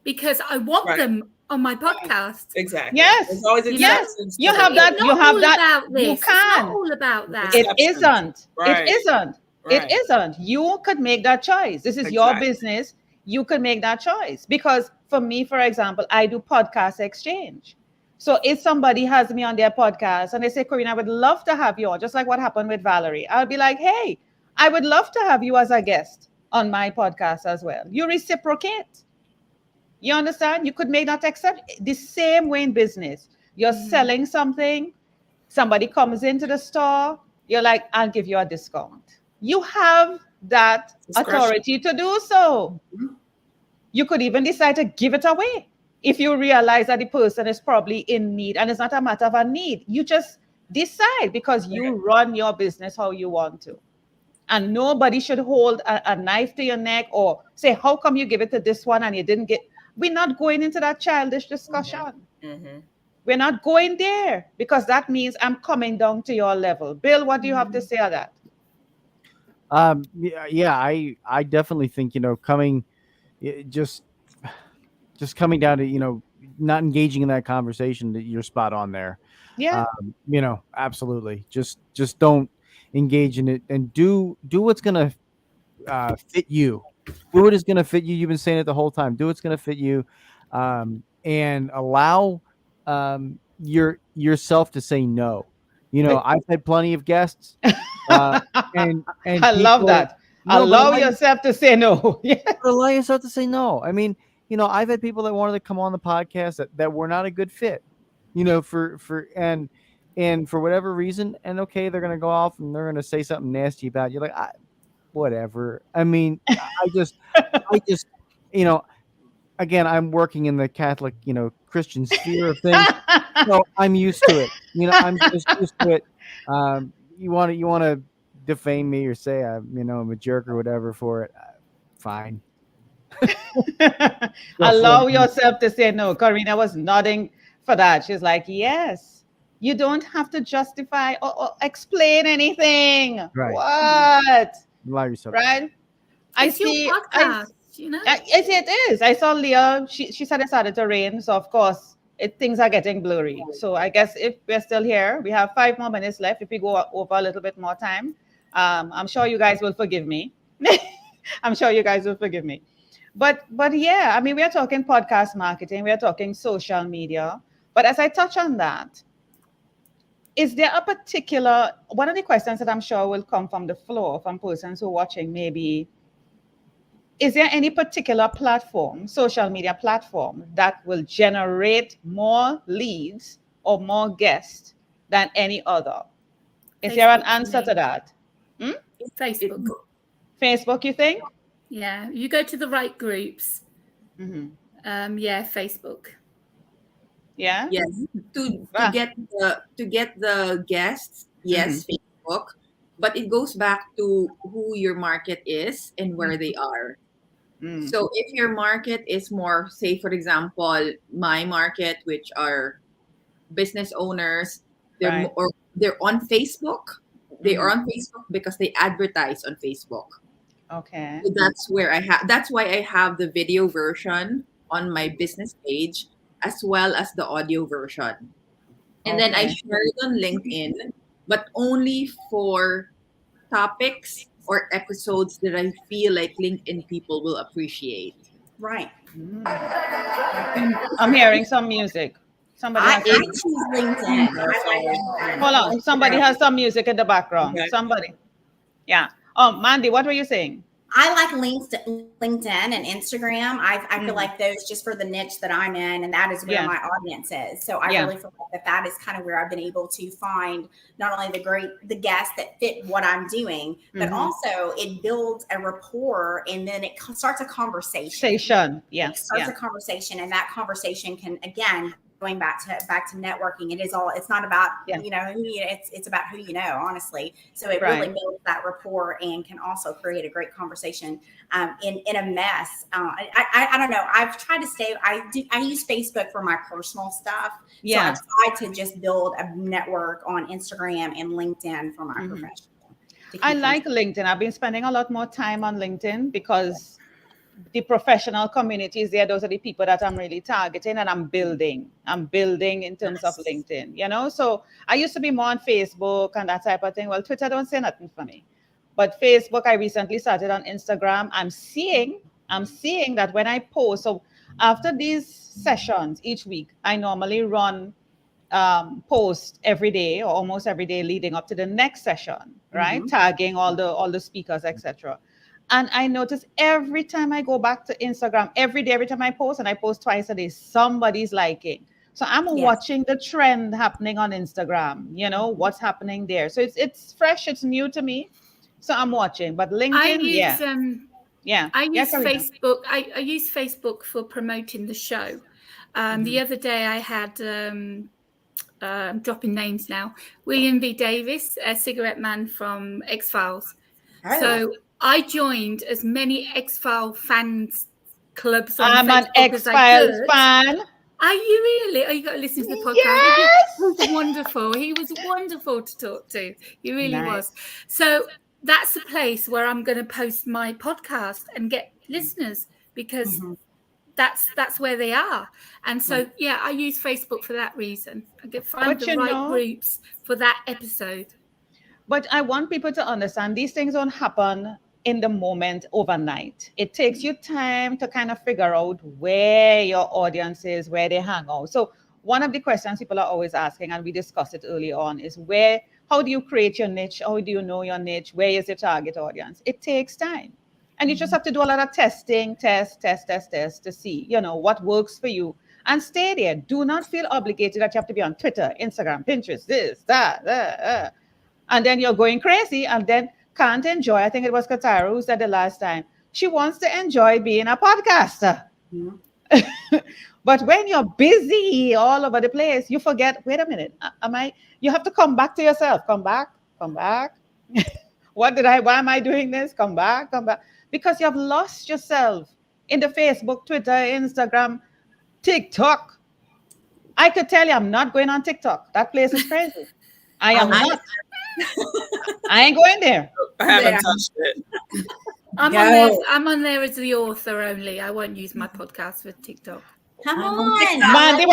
because I want them on my podcast. Exactly. Yes. There's always exceptions. You have that. You have that. You It's can. not all about that. It isn't. Right. It isn't. Right. It isn't. You could make that choice. This is your business. You could make that choice. Because for me, for example, I do podcast exchange. So if somebody has me on their podcast and they say, Corinne, I would love to have you on, just like what happened with Valerie, I'll be like, hey, I would love to have you as a guest on my podcast as well. You reciprocate. You understand? You could make that exception. The same way in business. You're selling something, somebody comes into the store, you're like, I'll give you a discount. You have that authority to do so. You could even decide to give it away if you realize that the person is probably in need, and it's not a matter of a need. You just decide because you run your business how you want to. And nobody should hold a knife to your neck or say, how come you give it to this one and you didn't get? We're not going into that childish discussion. We're not going there because that means I'm coming down to your level. Bill, what do you have to say on that? Yeah, I definitely think, you know, just coming down to, you know, not engaging in that conversation, that you're spot on there. Yeah. You know, absolutely. Just don't engage in it, and do what's going to fit you. Do what is going to fit you. You've been saying it the whole time. Do what's going to fit you, and allow yourself to say no. You know, I've had plenty of guests uh, and I love people. that. No, but Allow yourself to say no. Yeah. allow yourself to say no. I mean, I've had people that wanted to come on the podcast that were not a good fit, and for whatever reason, and okay, they're gonna go off and they're gonna say something nasty about you, like whatever. I mean, I just, you know, again, I'm working in the Catholic, Christian sphere of things, so I'm used to it. I'm just used to it. You want to defame me or say I'm a jerk or whatever for it. Fine. Go for Allow it. yourself to say no. Karina was nodding for that. She's like, yes, you don't have to justify or explain anything. Right. What? Allow yourself to say. Right? I It's your see. podcast, you know. Yes, it is. I saw Leah. She said it started to rain, so of course things are getting blurry. So I guess if we're still here, we have 5 more minutes left. If we go over a little bit more time, I'm sure you guys will forgive me. I'm sure you guys will forgive me. But yeah, I mean, we are talking podcast marketing, we are talking social media. But as I touch on that, is there a particular one of the questions that I'm sure will come from the floor from persons who are watching maybe, is there any particular platform, social media platform, that will generate more leads or more guests than any other? Is there an Facebook for answer me. to that? Facebook. Facebook, you think? Yeah, you go to the right groups. Hmm. Yeah, Facebook. Yeah. Yes, to Ah. get the guests, yes, Facebook, but it goes back to who your market is and where they are. Mm. So if your market is more, say for example, my market, which are business owners, Right. they're on Facebook. They are Mhm. on Facebook because they advertise on Facebook. Okay. So that's why I have the video version on my business page as well as the audio version. And then I Okay. share it on LinkedIn, but only for topics or episodes that I feel like LinkedIn people will appreciate. Right. I'm hearing some music. Somebody has I some. It's choose LinkedIn. I like Sorry. LinkedIn. Hold on. Somebody has some music in the background. Okay. Somebody. Yeah. Oh, Mandy, what were you saying? I like LinkedIn and Instagram. I feel Mhm. like those just for the niche that I'm in, and that is where Yeah. my audience is. So I Yeah. really feel like that is kind of where I've been able to find not only the guests that fit what I'm doing, but Mhm. also it builds a rapport, and then it starts a conversation. Station. Yeah. It starts Yeah. a conversation, and that conversation can, again, going back to networking, it's not about Yeah. it's about who you know, honestly. So it Right. really builds that rapport and can also create a great conversation in a mess. I don't know, I've tried to stay, I use Facebook for my personal stuff. So Yeah. I've tried to just build a network on Instagram and LinkedIn for my Mhm. professional to I keep things. like LinkedIn. I've been spending a lot more time on LinkedIn because the professional communities there, those are the people that I'm really targeting, and I'm building. I'm building in terms of LinkedIn. So I used to be more on Facebook and that type of thing. Well, Twitter don't say nothing for me. But Facebook, I recently started on Instagram. I'm seeing that when I post, so after these sessions each week, I normally run post every day or almost every day leading up to the next session, right? Tagging all the speakers, etc. And I notice every time I go back to Instagram, every day, every time I post, and I post twice a day, somebody's liking. So I'm Yes. watching the trend happening on Instagram, what's happening there. So it's fresh, it's new to me. So I'm watching. But I LinkedIn, use yeah. I Yeah, use Karina. Facebook. I use Facebook for promoting the show. The other day I had I'm dropping names now. William V. Davis, a cigarette man from X Files. Oh. So I joined as many X File fans clubs on I'm an Facebook as I X-Files could. fan. Are you really? Oh, you got to listen to the podcast. Yes. He was wonderful. He was wonderful to talk to. He really Nice. was. So that's a place where I'm going to post my podcast and get listeners, because that's where they are. And so, yeah, I use Facebook for that reason. I can find But the right groups for that episode. But I want people to understand these things don't happen in the moment overnight. It takes you time to kind of figure out where your audience is, where they hang out. So one of the questions people are always asking, and we discussed it early on, is where How do you create your niche? How do you know your niche? Where is your target audience? It takes time. And you just have to do a lot of testing, test to see, what works for you and stay there. Do not feel obligated that you have to be on Twitter, Instagram, Pinterest, this, that. And then you're going crazy and then can't enjoy. I think it was Katara who said the last time. She wants to enjoy being a podcaster. But when you're busy all over the place, you forget, wait a minute, you have to come back to yourself. Come back. Why am I doing this? Come back. Because you have lost yourself in the Facebook, Twitter, Instagram, TikTok. I could tell you I'm not going on TikTok. That place is crazy. I am not. I ain't going there. I haven't touched it. I'm on there as the author only. I won't use my podcast for TikTok. Come on, Mandy.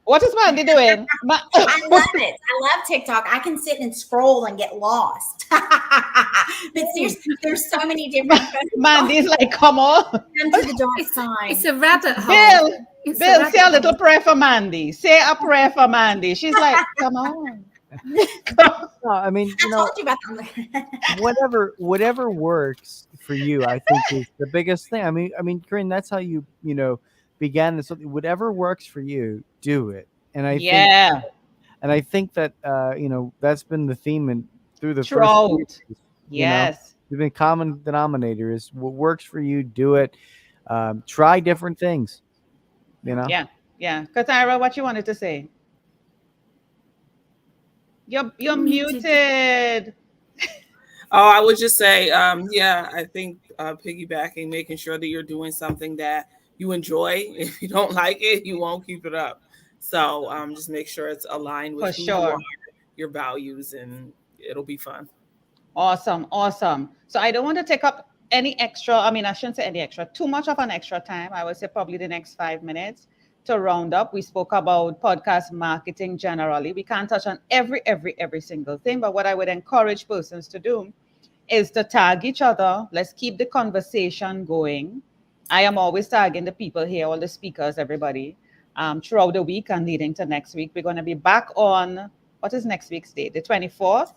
What is Mandy doing? I love it. I love TikTok. I can sit and scroll and get lost. But seriously, there's so many different. Mandy's like, come on. Come to the dark side. It's a rabbit hole. Bill, say a little prayer for Mandy. Say a prayer for Mandy. She's like, come on. No, I mean, I told you about that. whatever works for you, I think is the biggest thing. I mean, Corinne, that's how you began this. Whatever works for you, do it. And I think that that's been the theme and through the first years, yes, the common denominator is what works for you. Do it. Try different things. Yeah. Katara, what you wanted to say? You're muted. Oh, I would just say, I think piggybacking, making sure that you're doing something that you enjoy. If you don't like it, you won't keep it up. So just make sure it's aligned with who you are, your values, and it'll be fun. Awesome. So I don't want to take up any extra, I shouldn't say any extra, too much of an extra time. I would say probably the next 5 minutes to round up. We spoke about podcast marketing generally. We can't touch on every single thing, but what I would encourage persons to do is to tag each other. Let's keep the conversation going. I am always tagging the people here, all the speakers, everybody, throughout the week and leading to next week. We're going to be back on, what is next week's date? The 24th.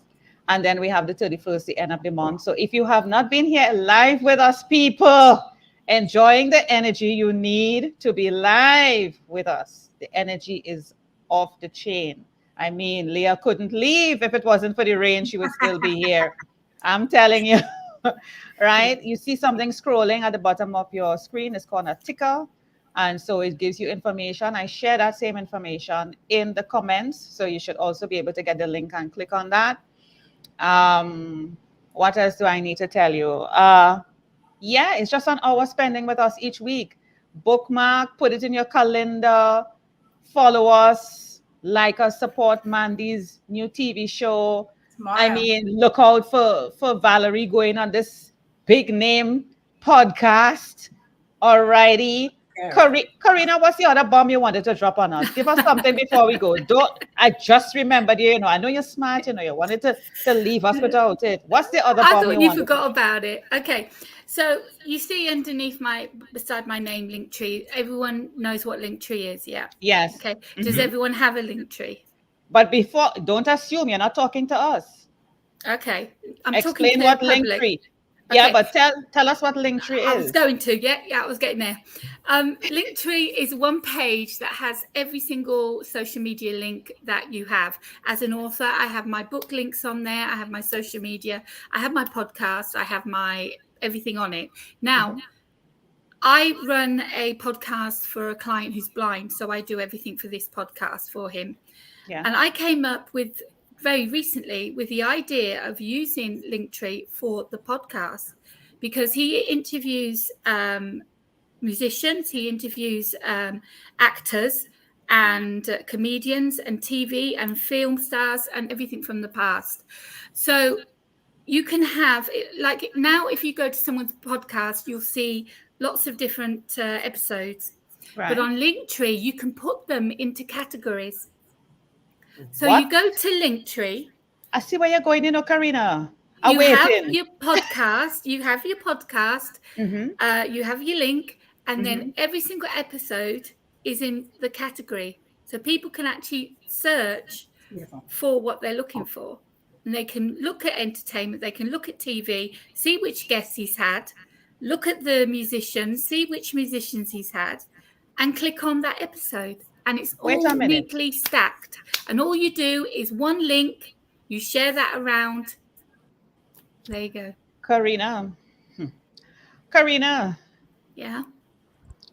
And then we have the 31st, the end of the month. So if you have not been here live with us, people, enjoying the energy you need to be live with us. The energy is off the chain. I mean, Leah couldn't leave. If it wasn't for the rain, she would still be here. I'm telling you, right? You see something scrolling at the bottom of your screen. It's called a ticker. And so it gives you information. I share that same information in the comments. So you should also be able to get the link and click on that. What else do I need to tell you? It's just an hour spending with us each week. Bookmark, put it in your calendar, follow us, like us, support Mandy's new TV show. Tomorrow. I mean, look out for Valerie going on this big name podcast. Alrighty. Karina, what's the other bomb you wanted to drop on us? Give us something before we go. I just remembered you. I know you're smart. You wanted to leave us without it. What's the other bomb you wanted? I thought you forgot about it. Okay, so you see underneath beside my name, Linktree. Everyone knows what Linktree is, yeah? Yes. Okay. Does everyone have a Linktree? But before, don't assume you're not talking to us. Okay. Explain what Linktree. Yeah, but tell us what Linktree is. I was going to, I was getting there. Linktree is one page that has every single social media link that you have. As an author, I have my book links on there. I have my social media. I have my podcast. I have my everything on it. Now, I run a podcast for a client who's blind, so I do everything for this podcast for him. Yeah. And I came up with very recently with the idea of using Linktree for the podcast because he interviews musicians, he interviews actors and comedians and TV and film stars and everything from the past. So you can have, like now, if you go to someone's podcast, you'll see lots of different episodes. Right. But on Linktree, you can put them into categories. So you go to Linktree. I see where you're going, Karina. You have your podcast. You have your link, and then every single episode is in the category. So people can actually search for what they're looking for. and they can look at entertainment, they can look at TV, see which guests he's had, look at the musicians, see which musicians he's had, and click on that episode. And it's Wait all a minute. neatly stacked. And all you do is one link, you share that around. There you go. Karina. Karina, Yeah.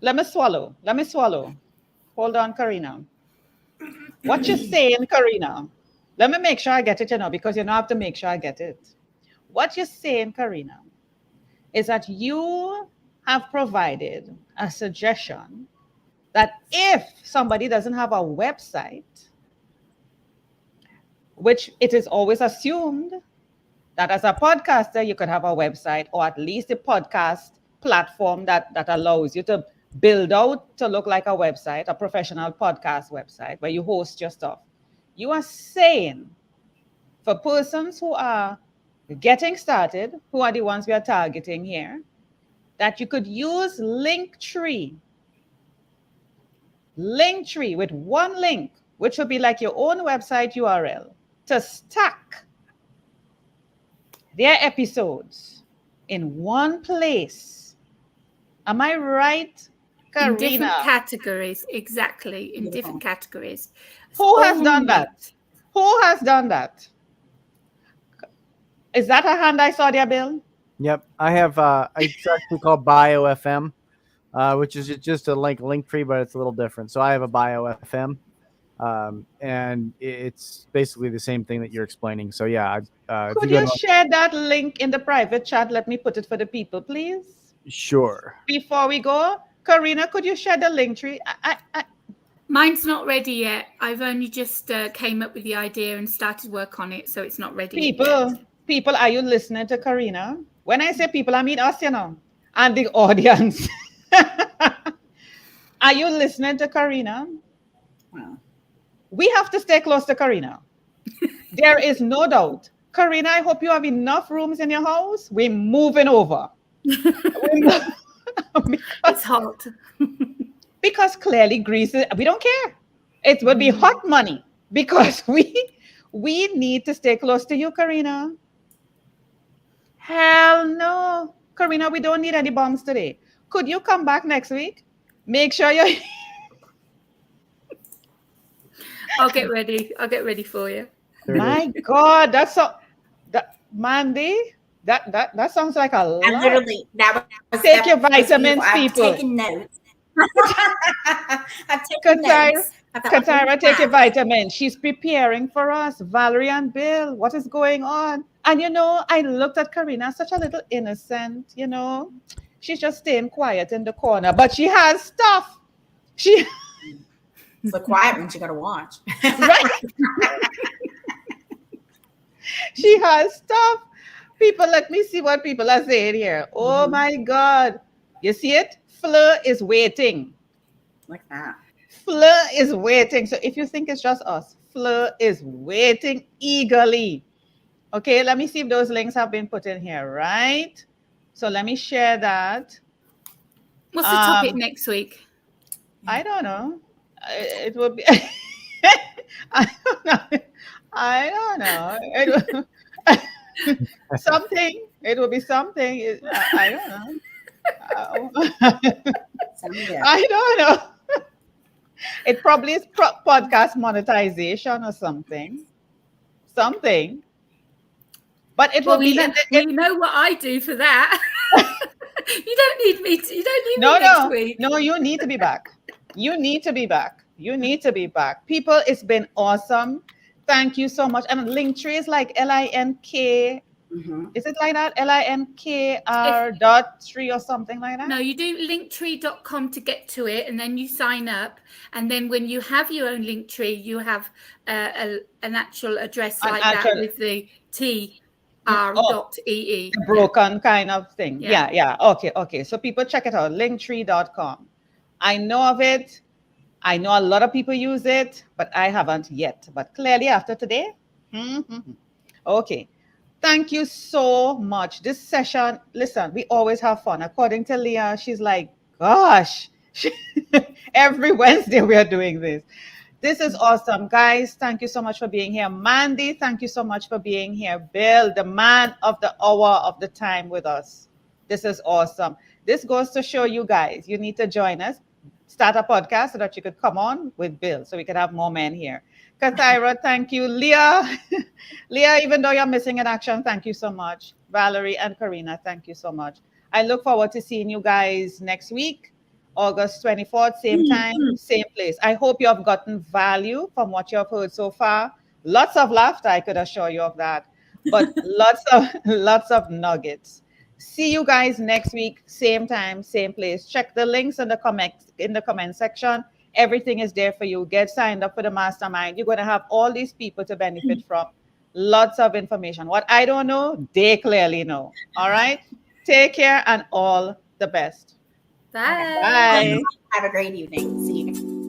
let me swallow. Let me swallow. Hold on, Karina. What you're saying, Karina, let me make sure I get it, because you know I have to make sure I get it. What you're saying, Karina, is that you have provided a suggestion that if somebody doesn't have a website, which it is always assumed that as a podcaster, you could have a website or at least a podcast platform that allows you to build out to look like a website, a professional podcast website where you host your stuff. You are saying for persons who are getting started, who are the ones we are targeting here, that you could use Linktree with one link, which would be like your own website URL, to stack their episodes in one place. Am I right, Karina? In different categories, exactly, in different categories. Who has done that? Who has done that? Is that a hand I saw there, Bill? Yep, I have. It's actually called BioFM, which is just a link tree, but it's a little different. So I have a BioFM, and it's basically the same thing that you're explaining. So yeah, could you share that link in the private chat? Let me put it for the people, please. Sure. Before we go, Karina, could you share the link tree? Mine's not ready yet. I've only just came up with the idea and started work on it, so it's not ready yet. People, are you listening to Karina? When I say people, I mean us, and the audience. Are you listening to Karina? Well, we have to stay close to Karina. There is no doubt. Karina, I hope you have enough rooms in your house. We're moving over. It's hot. Because clearly Greece, we don't care. It would be hot money because we need to stay close to you, Karina. Hell no. Karina, we don't need any bombs today. Could you come back next week? Make sure you're... I'll get ready for you. My God, that's so... Mandy, that sounds like a lot. I literally, take your vitamins, people. I'm taking notes. I'm taking notes. Katara, take your vitamins. She's preparing for us. Valerie and Bill, what is going on? And I looked at Karina, such a little innocent, She's just staying quiet in the corner, but she has stuff. It's the quiet ones you got to watch. Right? She has stuff. People, let me see what people are saying here. Oh my God. You see it? Fleur is waiting. Like that. Fleur is waiting. So if you think it's just us, Fleur is waiting eagerly. Okay, let me see if those links have been put in here, right? So let me share that. What's the topic next week? I don't know. It will be... I don't know. Something. It will be something. I don't know. I don't know. It probably is podcast monetization or something. But it will be. You know what I do for that. You don't need me. You don't need me next week. No, you need to be back. You need to be back. People, it's been awesome. Thank you so much. And Linktree is like LINK. Is it like that? LINKR.3 or something like that? No, you do linktree.com to get to it, and then you sign up. And then when you have your own Linktree, you have an actual address that with the TR.ee. Broken kind of thing. Yeah. Okay. So people check it out. Linktree.com. I know of it. I know a lot of people use it, but I haven't yet. But clearly after today, okay. Thank you so much. This session, listen, we always have fun. According to Leah, she's like, gosh, every Wednesday we are doing this. This is awesome. Guys, thank you so much for being here. Mandy, thank you so much for being here. Bill, the man of the hour of the time with us. This is awesome. This goes to show you guys, you need to join us. Start a podcast so that you could come on with Bill so we could have more men here. Katira, thank you. Leah, Leah, even though you're missing in action, thank you so much. Valerie and Karina, thank you so much. I look forward to seeing you guys next week, August 24th, same time, same place. I hope you have gotten value from what you have heard so far. Lots of laughter, I could assure you of that, but lots of nuggets. See you guys next week, same time, same place. Check the links in the comment section. Everything is there for you. Get signed up for the mastermind. You're going to have all these people to benefit from. Lots of information. What I don't know, they clearly know. All right. Take care and all the best. Bye. Bye. Have a great evening. See you.